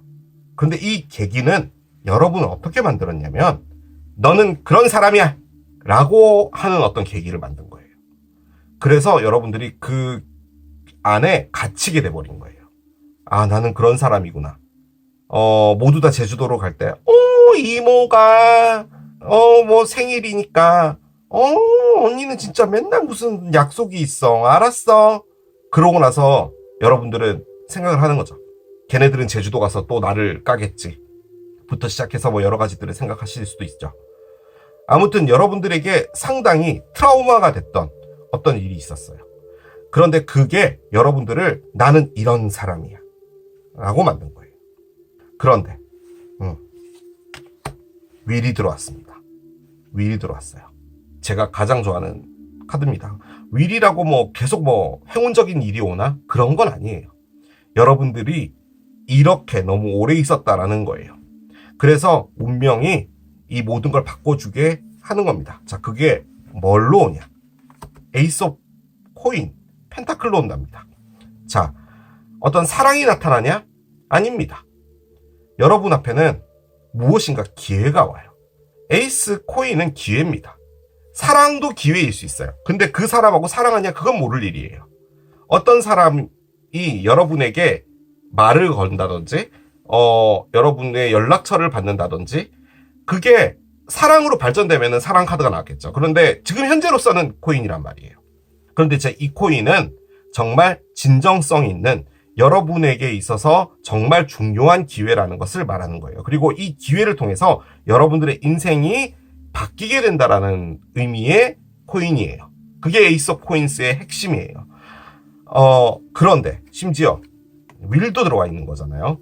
A: 그런데 이 계기는 여러분은 어떻게 만들었냐면, 너는 그런 사람이야 라고 하는 어떤 계기를 만든 거예요. 그래서 여러분들이 그 안에 갇히게 돼버린 거예요. 아, 나는 그런 사람이구나. 모두 다 제주도로 갈 때, 이모가, 뭐 생일이니까, 언니는 진짜 맨날 무슨 약속이 있어. 알았어. 그러고 나서 여러분들은 생각을 하는 거죠. 걔네들은 제주도 가서 또 나를 까겠지. 부터 시작해서 뭐 여러 가지들을 생각하실 수도 있죠. 아무튼 여러분들에게 상당히 트라우마가 됐던 어떤 일이 있었어요. 그런데 그게 여러분들을 나는 이런 사람이야 라고 만든 거예요. 그런데 윌이 들어왔습니다. 윌이 들어왔어요. 제가 가장 좋아하는 카드입니다. 윌이라고 뭐 계속 뭐 행운적인 일이 오나? 그런 건 아니에요. 여러분들이 이렇게 너무 오래 있었다라는 거예요. 그래서 운명이 이 모든 걸 바꿔주게 하는 겁니다. 자, 그게 뭘로 오냐? 에이스 오브 코인, 펜타클로 온답니다. 자, 어떤 사랑이 나타나냐? 아닙니다. 여러분 앞에는 무엇인가 기회가 와요. 에이스 코인은 기회입니다. 사랑도 기회일 수 있어요. 근데 그 사람하고 사랑하냐? 그건 모를 일이에요. 어떤 사람이 여러분에게 말을 건다든지 여러분의 연락처를 받는다든지 그게 사랑으로 발전되면 사랑 카드가 나왔겠죠. 그런데 지금 현재로서는 코인이란 말이에요. 그런데 제 이 코인은 정말 진정성 있는 여러분에게 있어서 정말 중요한 기회라는 것을 말하는 거예요. 그리고 이 기회를 통해서 여러분들의 인생이 바뀌게 된다라는 의미의 코인이에요. 그게 에이스 오브 코인스의 핵심이에요. 그런데 심지어 윌도 들어와 있는 거잖아요.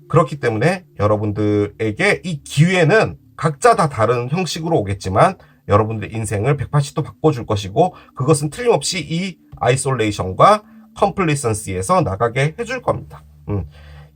A: 그렇기 때문에 여러분들에게 이 기회는 각자 다 다른 형식으로 오겠지만 여러분들의 인생을 180도 바꿔줄 것이고 그것은 틀림없이 이 아이솔레이션과 컴플리선시에서 나가게 해줄 겁니다.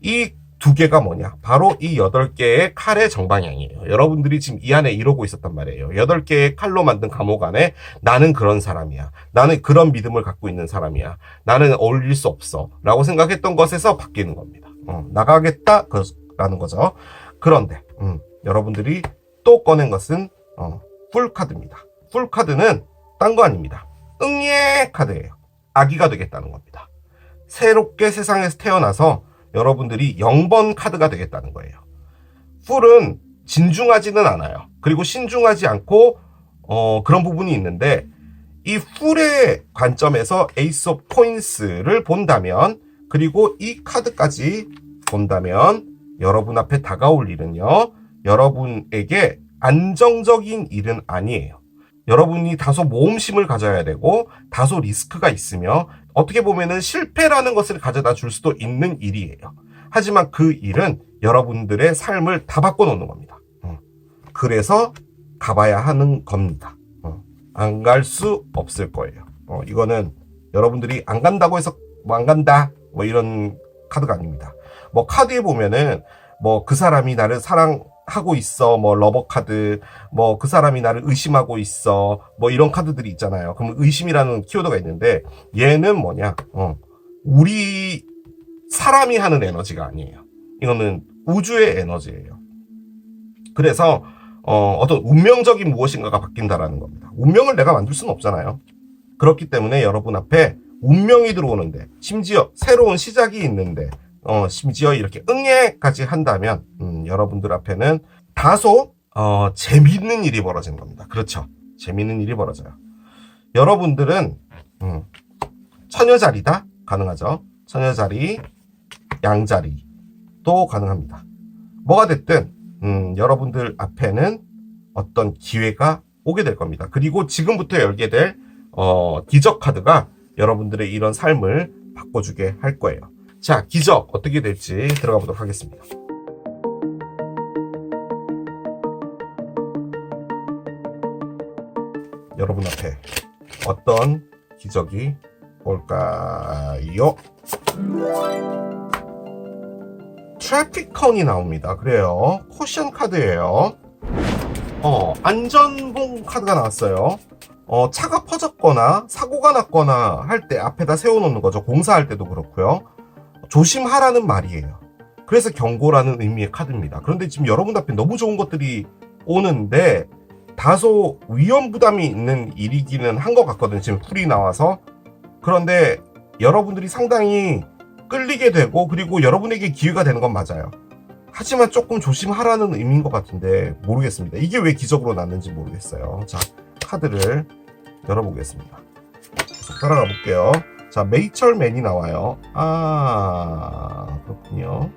A: 이 두 개가 뭐냐? 바로 이 8개의 칼의 정방향이에요. 여러분들이 지금 이 안에 이러고 있었단 말이에요. 8개의 칼로 만든 감옥 안에 나는 그런 사람이야. 나는 그런 믿음을 갖고 있는 사람이야. 나는 어울릴 수 없어. 라고 생각했던 것에서 바뀌는 겁니다. 나가겠다라는 거죠. 그런데 여러분들이 또 꺼낸 것은 풀카드입니다. 풀카드는 딴 거 아닙니다. 응예 카드예요. 아기가 되겠다는 겁니다. 새롭게 세상에서 태어나서 여러분들이 0번 카드가 되겠다는 거예요. 풀은 진중하지는 않아요. 그리고 신중하지 않고 그런 부분이 있는데 이 풀의 관점에서 에이스 오브 코인스를 본다면 그리고 이 카드까지 본다면 여러분 앞에 다가올 일은요. 여러분에게 안정적인 일은 아니에요. 여러분이 다소 모험심을 가져야 되고 다소 리스크가 있으며 어떻게 보면은 실패라는 것을 가져다 줄 수도 있는 일이에요. 하지만 그 일은 여러분들의 삶을 다 바꿔놓는 겁니다. 그래서 가봐야 하는 겁니다. 안 갈 수 없을 거예요. 이거는 여러분들이 안 간다고 해서 뭐 안 간다 뭐 이런 카드가 아닙니다. 뭐 카드에 보면은 뭐 그 사람이 나를 사랑하고 있어, 뭐 러버 카드, 뭐 그 사람이 나를 의심하고 있어, 뭐 이런 카드들이 있잖아요. 그럼 의심이라는 키워드가 있는데 얘는 뭐냐? 우리 사람이 하는 에너지가 아니에요. 이거는 우주의 에너지예요. 그래서 어떤 운명적인 무엇인가가 바뀐다라는 겁니다. 운명을 내가 만들 수는 없잖아요. 그렇기 때문에 여러분 앞에 운명이 들어오는데 심지어 새로운 시작이 있는데 심지어 이렇게 응애까지 한다면 여러분들 앞에는 다소 재밌는 일이 벌어지는 겁니다. 그렇죠. 재밌는 일이 벌어져요. 여러분들은 처녀자리다 가능하죠. 처녀자리, 양자리도 가능합니다. 뭐가 됐든 여러분들 앞에는 어떤 기회가 오게 될 겁니다. 그리고 지금부터 열게 될 기적 카드가 여러분들의 이런 삶을 바꿔주게 할 거예요. 자, 기적 어떻게 될지 들어가 보도록 하겠습니다. 여러분 앞에 어떤 기적이 올까요? 트래피컨이 나옵니다. 그래요. 쿠션 카드예요. 안전봉 카드가 나왔어요. 차가 퍼졌거나 사고가 났거나 할 때 앞에다 세워놓는 거죠. 공사할 때도 그렇고요. 조심하라는 말이에요. 그래서 경고라는 의미의 카드입니다. 그런데 지금 여러분 앞에 너무 좋은 것들이 오는데 다소 위험 부담이 있는 일이기는 한 것 같거든요. 지금 풀이 나와서. 그런데 여러분들이 상당히 끌리게 되고 그리고 여러분에게 기회가 되는 건 맞아요. 하지만 조금 조심하라는 의미인 것 같은데 모르겠습니다. 이게 왜 기적으로 났는지 모르겠어요. 자, 카드를 열어보겠습니다. 계속 따라가 볼게요. 자, 메이철맨이 나와요. 그렇군요.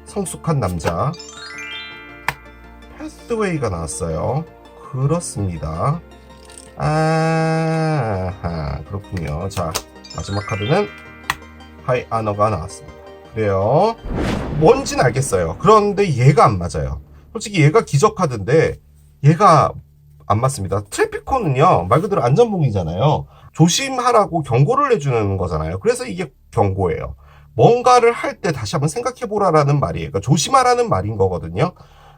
A: 성숙한 남자. 패스웨이가 나왔어요. 그렇습니다. 그렇군요. 자, 마지막 카드는 하이 아너가 나왔습니다. 그래요. 뭔지는 알겠어요. 그런데 얘가 안 맞아요. 솔직히 얘가 기적카드인데 얘가 안 맞습니다. 트래피코는요, 말 그대로 안전봉이잖아요. 조심하라고 경고를 해주는 거잖아요. 그래서 이게 경고예요. 뭔가를 할 때 다시 한번 생각해보라라는 말이에요. 그러니까 조심하라는 말인 거거든요.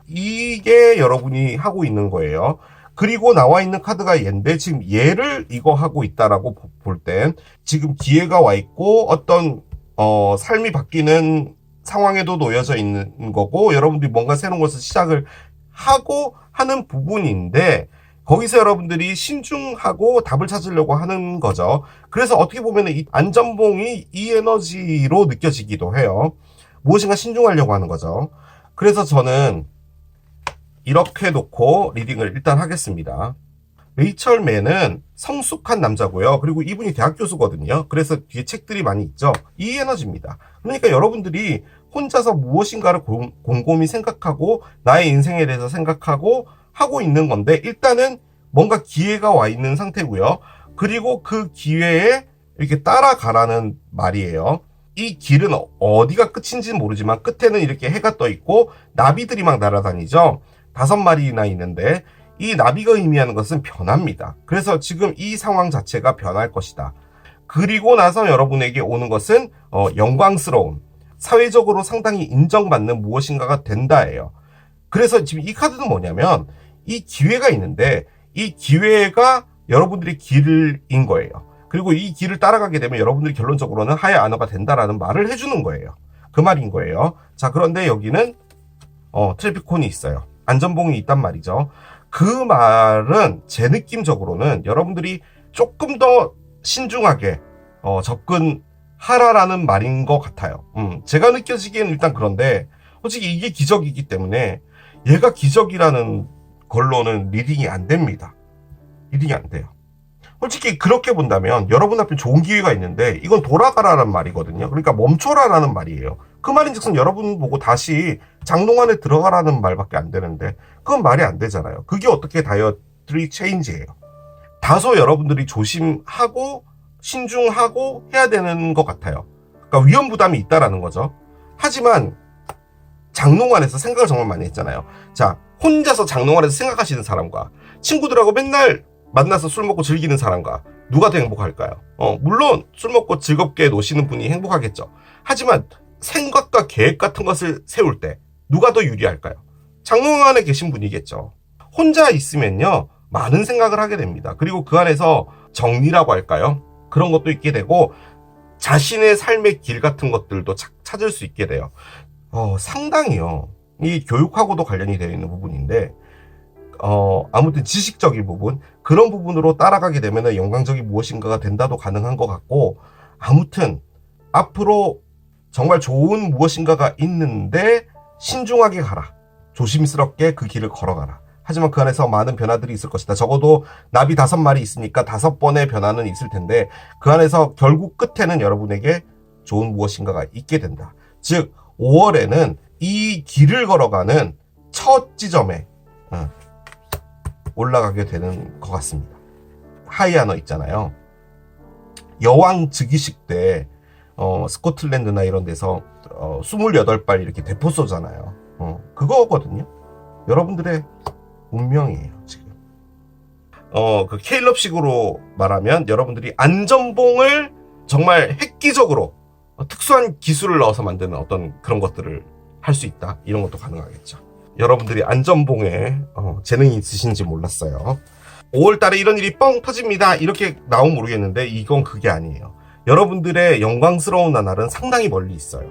A: 이게 여러분이 하고 있는 거예요. 그리고 나와 있는 카드가 얘인데 지금 얘를 이거 하고 있다라고 볼 땐 지금 기회가 와 있고 어떤 삶이 바뀌는 상황에도 놓여져 있는 거고 여러분들이 뭔가 새로운 것을 시작을 하고 하는 부분인데 거기서 여러분들이 신중하고 답을 찾으려고 하는 거죠. 그래서 어떻게 보면 이 안전봉이 이 에너지로 느껴지기도 해요. 무엇인가 신중하려고 하는 거죠. 그래서 저는 이렇게 놓고 리딩을 일단 하겠습니다. 레이첼 맨은 성숙한 남자고요. 그리고 이분이 대학 교수거든요. 그래서 뒤에 책들이 많이 있죠. 이 에너지입니다. 그러니까 여러분들이 혼자서 무엇인가를 곰곰이 생각하고 나의 인생에 대해서 생각하고 하고 있는 건데 일단은 뭔가 기회가 와 있는 상태고요. 그리고 그 기회에 이렇게 따라가라는 말이에요. 이 길은 어디가 끝인지는 모르지만 끝에는 이렇게 해가 떠 있고 나비들이 막 날아다니죠. 5마리나 있는데 이 나비가 의미하는 것은 변화입니다. 그래서 지금 이 상황 자체가 변할 것이다. 그리고 나서 여러분에게 오는 것은 영광스러운 사회적으로 상당히 인정받는 무엇인가가 된다예요. 그래서 지금 이 카드는 뭐냐면 이 기회가 있는데 이 기회가 여러분들의 길인 거예요. 그리고 이 길을 따라가게 되면 여러분들이 결론적으로는 하야 아너가 된다라는 말을 해주는 거예요. 그 말인 거예요. 자, 그런데 여기는 트래피콘이 있어요. 안전봉이 있단 말이죠. 그 말은 제 느낌적으로는 여러분들이 조금 더 신중하게 접근하라라는 말인 것 같아요. 제가 느껴지기에는 일단 그런데 솔직히 이게 기적이기 때문에 얘가 기적이라는 걸로는 리딩이 안 됩니다. 리딩이 안 돼요. 솔직히 그렇게 본다면 여러분 앞에 좋은 기회가 있는데 이건 돌아가라는 말이거든요. 그러니까 멈춰라라는 말이에요. 그 말인즉슨 여러분 보고 다시 장롱 안에 들어가라는 말밖에 안 되는데 그건 말이 안 되잖아요. 그게 어떻게 다이어트리 체인지예요. 다소 여러분들이 조심하고 신중하고 해야 되는 것 같아요. 그러니까 위험 부담이 있다라는 거죠. 하지만 장롱 안에서 생각을 정말 많이 했잖아요. 자, 혼자서 장롱 안에서 생각하시는 사람과 친구들하고 맨날 만나서 술 먹고 즐기는 사람과 누가 더 행복할까요? 물론 술 먹고 즐겁게 노시는 분이 행복하겠죠. 하지만 생각과 계획 같은 것을 세울 때 누가 더 유리할까요? 장롱 안에 계신 분이겠죠. 혼자 있으면요 많은 생각을 하게 됩니다. 그리고 그 안에서 정리라고 할까요? 그런 것도 있게 되고 자신의 삶의 길 같은 것들도 찾을 수 있게 돼요. 상당히요 이 교육하고도 관련이 되어 있는 부분인데 아무튼 지식적인 부분 그런 부분으로 따라가게 되면 영광적인 무엇인가가 된다도 가능한 것 같고 아무튼 앞으로 정말 좋은 무엇인가가 있는데 신중하게 가라. 조심스럽게 그 길을 걸어가라. 하지만 그 안에서 많은 변화들이 있을 것이다. 적어도 나비 5마리 있으니까 5번의 변화는 있을 텐데 그 안에서 결국 끝에는 여러분에게 좋은 무엇인가가 있게 된다. 즉 5월에는 이 길을 걸어가는 첫 지점에 올라가게 되는 것 같습니다. 하이아너 있잖아요. 여왕 즉위식 때 스코틀랜드나 이런 데서 28발 이렇게 대포 쏘잖아요. 그거거든요. 여러분들의 운명이에요, 지금. 그 케일럽식으로 말하면 여러분들이 안전봉을 정말 획기적으로 특수한 기술을 넣어서 만드는 어떤 그런 것들을 할 수 있다. 이런 것도 가능하겠죠. 여러분들이 안전봉에 재능이 있으신지 몰랐어요. 5월달에 이런 일이 뻥 터집니다. 이렇게 나오면 모르겠는데 이건 그게 아니에요. 여러분들의 영광스러운 나날은 상당히 멀리 있어요.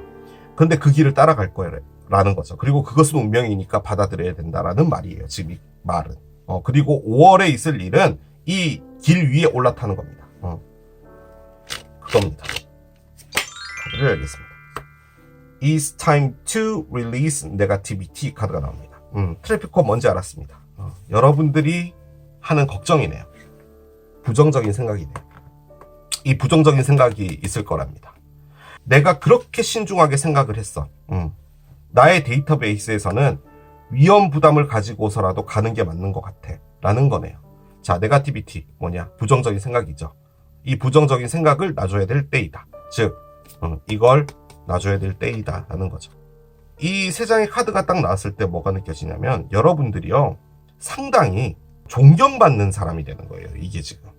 A: 근데 그 길을 따라갈 거라는 거죠. 그리고 그것은 운명이니까 받아들여야 된다라는 말이에요. 지금 이 말은. 그리고 5월에 있을 일은 이 길 위에 올라타는 겁니다. 그겁니다. 카드를 열겠습니다. It's time to release negativity 카드가 나옵니다. 트래피코 뭔지 알았습니다. 여러분들이 하는 걱정이네요. 부정적인 생각이네요. 이 부정적인 생각이 있을 거랍니다. 내가 그렇게 신중하게 생각을 했어. 나의 데이터베이스에서는 위험 부담을 가지고서라도 가는 게 맞는 것 같아. 라는 거네요. 자, 네가티비티 뭐냐? 부정적인 생각이죠. 이 부정적인 생각을 놔줘야 될 때이다. 즉, 이걸 놔줘야 될 때이다. 라는 거죠. 이 세 장의 카드가 딱 나왔을 때 뭐가 느껴지냐면 여러분들이요 상당히 존경받는 사람이 되는 거예요. 이게 지금.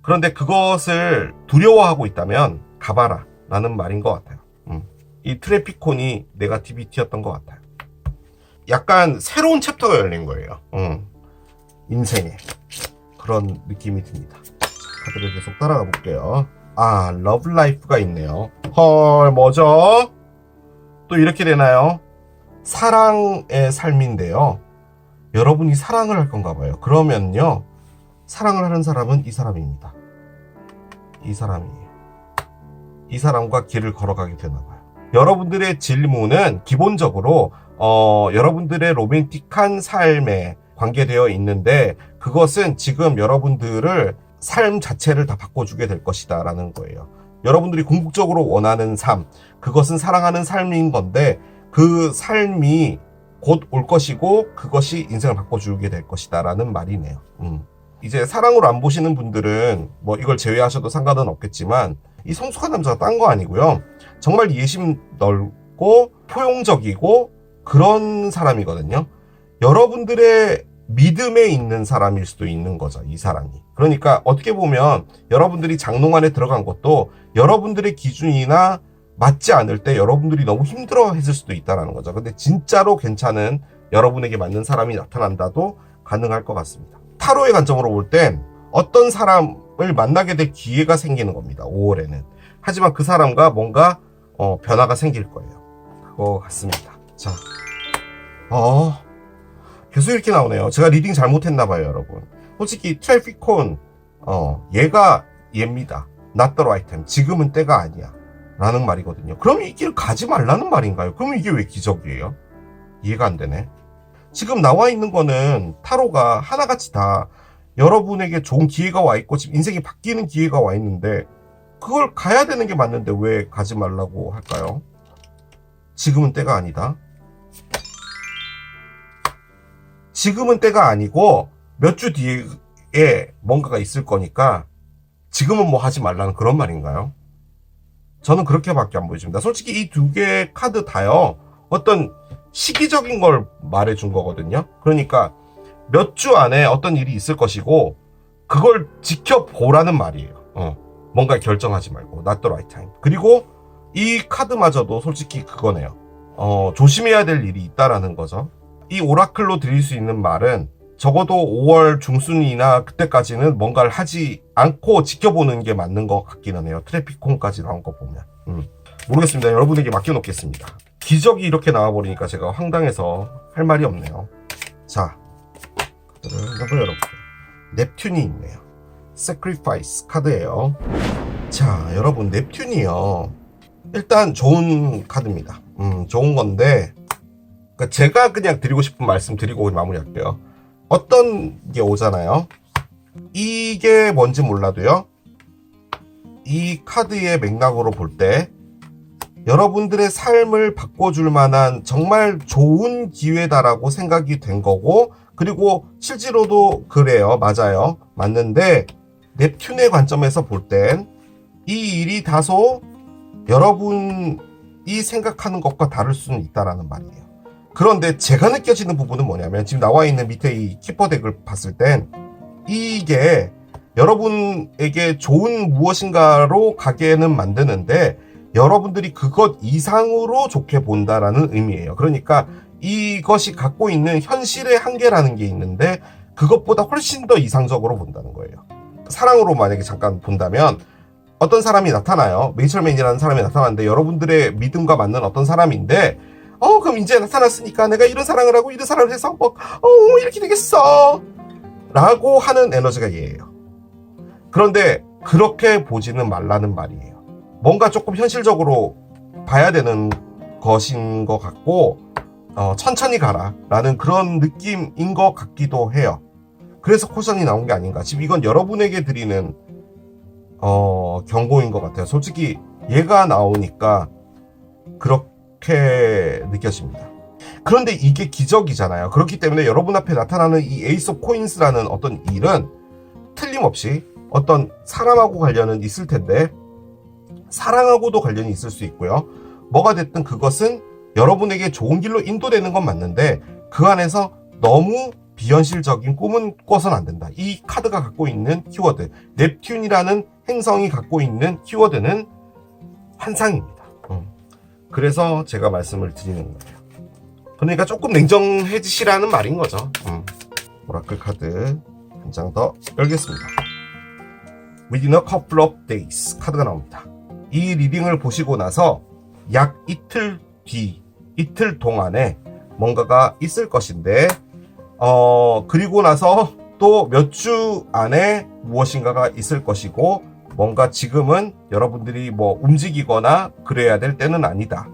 A: 그런데 그것을 두려워하고 있다면 가봐라 라는 말인 것 같아요. 이 트래피콘이 네거티비티였던 것 같아요. 약간 새로운 챕터가 열린 거예요. 인생에. 그런 느낌이 듭니다. 카드를 계속 따라가 볼게요. 아, 러브라이프가 있네요. 헐, 뭐죠? 또 이렇게 되나요? 사랑의 삶인데요. 여러분이 사랑을 할 건가 봐요. 그러면요, 사랑을 하는 사람은 이 사람입니다. 이 사람이에요. 이 사람과 길을 걸어가게 되나 봐요. 여러분들의 질문은 기본적으로 여러분들의 로맨틱한 삶에 관계되어 있는데 그것은 지금 여러분들을 삶 자체를 다 바꿔주게 될 것이다 라는 거예요. 여러분들이 궁극적으로 원하는 삶, 그것은 사랑하는 삶인 건데 그 삶이 곧 올 것이고 그것이 인생을 바꿔주게 될 것이다 라는 말이네요. 이제 사랑으로 안 보시는 분들은 뭐 이걸 제외하셔도 상관은 없겠지만 이 성숙한 남자가 딴 거 아니고요. 정말 이해심 넓고 포용적이고 그런 사람이거든요. 여러분들의 믿음에 있는 사람일 수도 있는 거죠, 이 사람이. 그러니까 어떻게 보면 여러분들이 장롱 안에 들어간 것도 여러분들의 기준이나 맞지 않을 때 여러분들이 너무 힘들어 했을 수도 있다는 거죠. 근데 진짜로 괜찮은 여러분에게 맞는 사람이 나타난다도 가능할 것 같습니다. 타로의 관점으로 볼 땐 어떤 사람을 만나게 될 기회가 생기는 겁니다. 5월에는. 하지만 그 사람과 뭔가 변화가 생길 거예요. 그거 같습니다. 자, 계속 이렇게 나오네요. 제가 리딩 잘못했나 봐요, 여러분. 솔직히 트래피콘 얘가 얘입니다. Not the right time. 지금은 때가 아니야. 라는 말이거든요. 그럼 이 길 가지 말라는 말인가요? 그럼 이게 왜 기적이에요? 이해가 안 되네. 지금 나와 있는 거는 타로가 하나같이 다 여러분에게 좋은 기회가 와 있고 지금 인생이 바뀌는 기회가 와 있는데 그걸 가야 되는 게 맞는데 왜 가지 말라고 할까요? 지금은 때가 아니다. 지금은 때가 아니고 몇 주 뒤에 뭔가가 있을 거니까 지금은 뭐 하지 말라는 그런 말인가요? 저는 그렇게밖에 안 보여집니다. 솔직히 이 두 개의 카드 다요. 어떤 시기적인 걸 말해준 거거든요. 그러니까 몇 주 안에 어떤 일이 있을 것이고 그걸 지켜보라는 말이에요. 뭔가 결정하지 말고 not the right time. 그리고 이 카드마저도 솔직히 그거네요. 조심해야 될 일이 있다라는 거죠. 이 오라클로 드릴 수 있는 말은 적어도 5월 중순이나 그때까지는 뭔가를 하지 않고 지켜보는 게 맞는 것 같기는 해요. 트래피콘까지 나온 거 보면. 모르겠습니다. 여러분에게 맡겨놓겠습니다. 기적이 이렇게 나와버리니까 제가 황당해서 할 말이 없네요. 자, 카드를 한번 열어볼게요. 넵튠이 있네요. Sacrifice 카드예요. 자, 여러분 넵튠이요. 일단 좋은 카드입니다. 좋은 건데 그러니까 제가 그냥 드리고 싶은 말씀 드리고 마무리할게요. 어떤 게 오잖아요. 이게 뭔지 몰라도요. 이 카드의 맥락으로 볼 때 여러분들의 삶을 바꿔줄 만한 정말 좋은 기회다라고 생각이 된 거고 그리고 실제로도 그래요. 맞아요. 맞는데 넵튠의 관점에서 볼 땐 이 일이 다소 여러분이 생각하는 것과 다를 수는 있다라는 말이에요. 그런데 제가 느껴지는 부분은 뭐냐면 지금 나와 있는 밑에 이 키퍼 덱을 봤을 땐 이게 여러분에게 좋은 무엇인가로 가게는 만드는데 여러분들이 그것 이상으로 좋게 본다라는 의미예요. 그러니까 이것이 갖고 있는 현실의 한계라는 게 있는데 그것보다 훨씬 더 이상적으로 본다는 거예요. 사랑으로 만약에 잠깐 본다면 어떤 사람이 나타나요. 메이철맨이라는 사람이 나타나는데 여러분들의 믿음과 맞는 어떤 사람인데 그럼 이제 나타났으니까 내가 이런 사랑을 하고 이런 사랑을 해서 이렇게 되겠어 라고 하는 에너지가 얘예요. 그런데 그렇게 보지는 말라는 말이에요. 뭔가 조금 현실적으로 봐야 되는 것인 것 같고 천천히 가라 라는 그런 느낌인 것 같기도 해요. 그래서 코션이 나온 게 아닌가. 지금 이건 여러분에게 드리는 경고인 것 같아요. 솔직히 얘가 나오니까 그렇게 느껴집니다. 그런데 이게 기적이잖아요. 그렇기 때문에 여러분 앞에 나타나는 이 에이스 오브 코인스라는 어떤 일은 틀림없이 어떤 사람하고 관련은 있을 텐데 사랑하고도 관련이 있을 수 있고요. 뭐가 됐든 그것은 여러분에게 좋은 길로 인도되는 건 맞는데 그 안에서 너무 비현실적인 꿈은 꿔서는 안 된다. 이 카드가 갖고 있는 키워드, 넵튠이라는 행성이 갖고 있는 키워드는 환상입니다. 그래서 제가 말씀을 드리는 거예요. 그러니까 조금 냉정해지시라는 말인 거죠. 오라클 카드 한 장 더 열겠습니다. Within a couple of days 카드가 나옵니다. 이 리딩을 보시고 나서 약 이틀 동안에 뭔가가 있을 것인데 그리고 나서 또 몇 주 안에 무엇인가가 있을 것이고 뭔가 지금은 여러분들이 뭐 움직이거나 그래야 될 때는 아니다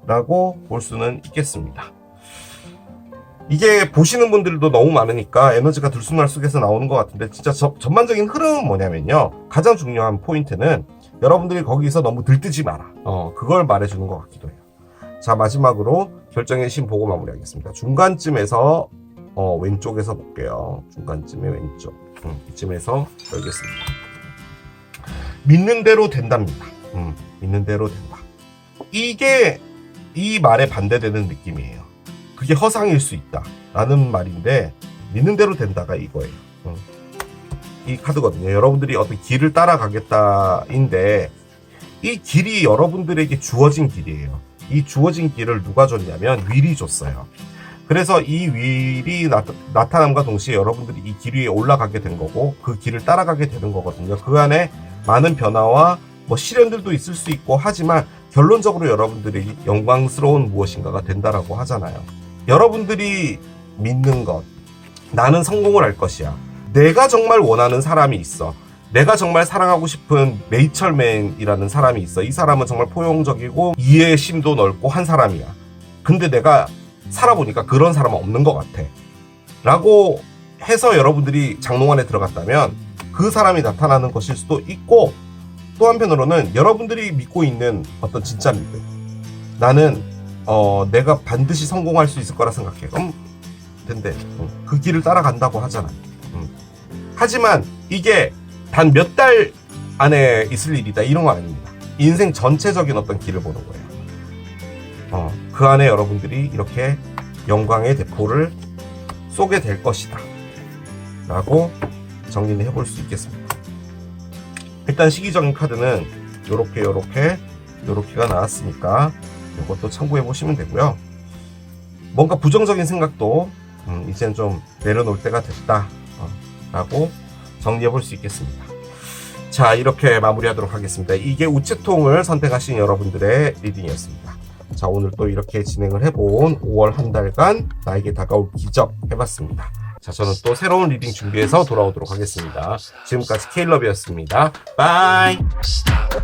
A: 라고 볼 수는 있겠습니다. 이게 보시는 분들도 너무 많으니까 에너지가 들쑥날쑥해서 나오는 것 같은데 진짜 전반적인 흐름은 뭐냐면요. 가장 중요한 포인트는 여러분들이 거기서 너무 들뜨지 마라. 그걸 말해주는 것 같기도 해요. 자, 마지막으로 결정의 신 보고 마무리하겠습니다. 중간쯤에서 왼쪽에서 볼게요. 중간쯤에 왼쪽. 이쯤에서 열겠습니다. 믿는 대로 된답니다. 믿는 대로 된다. 이게 이 말에 반대되는 느낌이에요. 그게 허상일 수 있다 라는 말인데 믿는 대로 된다가 이거예요. 이 카드거든요. 여러분들이 어떤 길을 따라가겠다인데 이 길이 여러분들에게 주어진 길이에요. 이 주어진 길을 누가 줬냐면 윌이 줬어요. 그래서 이 윌이 나타남과 동시에 여러분들이 이 길 위에 올라가게 된 거고 그 길을 따라가게 되는 거거든요. 그 안에 많은 변화와 뭐 시련들도 있을 수 있고 하지만 결론적으로 여러분들이 영광스러운 무엇인가가 된다라고 하잖아요. 여러분들이 믿는 것, 나는 성공을 할 것이야. 내가 정말 원하는 사람이 있어. 내가 정말 사랑하고 싶은 레이첼맨이라는 사람이 있어. 이 사람은 정말 포용적이고 이해심도 넓고 한 사람이야. 근데 내가 살아보니까 그런 사람은 없는 것 같아 라고 해서 여러분들이 장롱안에 들어갔다면 그 사람이 나타나는 것일 수도 있고, 또 한편으로는 여러분들이 믿고 있는 어떤 진짜 믿음, 나는 내가 반드시 성공할 수 있을 거라 생각해. 근데 그 길을 따라간다고 하잖아요. 하지만 이게 단 몇 달 안에 있을 일이다 이런 거 아닙니다. 인생 전체적인 어떤 길을 보는 거예요. 그 안에 여러분들이 이렇게 영광의 대포를 쏘게 될 것이다 라고 정리를 해볼 수 있겠습니다. 일단 시기적인 카드는 요렇게가 나왔으니까 이것도 참고해 보시면 되고요. 뭔가 부정적인 생각도 이젠 좀 내려놓을 때가 됐다 라고 정리해 볼 수 있겠습니다. 자, 이렇게 마무리하도록 하겠습니다. 이게 우체통을 선택하신 여러분들의 리딩이었습니다. 자, 오늘 또 이렇게 진행을 해본 5월 한 달간 나에게 다가올 기적 해봤습니다. 자, 저는 또 새로운 리딩 준비해서 돌아오도록 하겠습니다. 지금까지 케일럽이었습니다. 바이. Stop.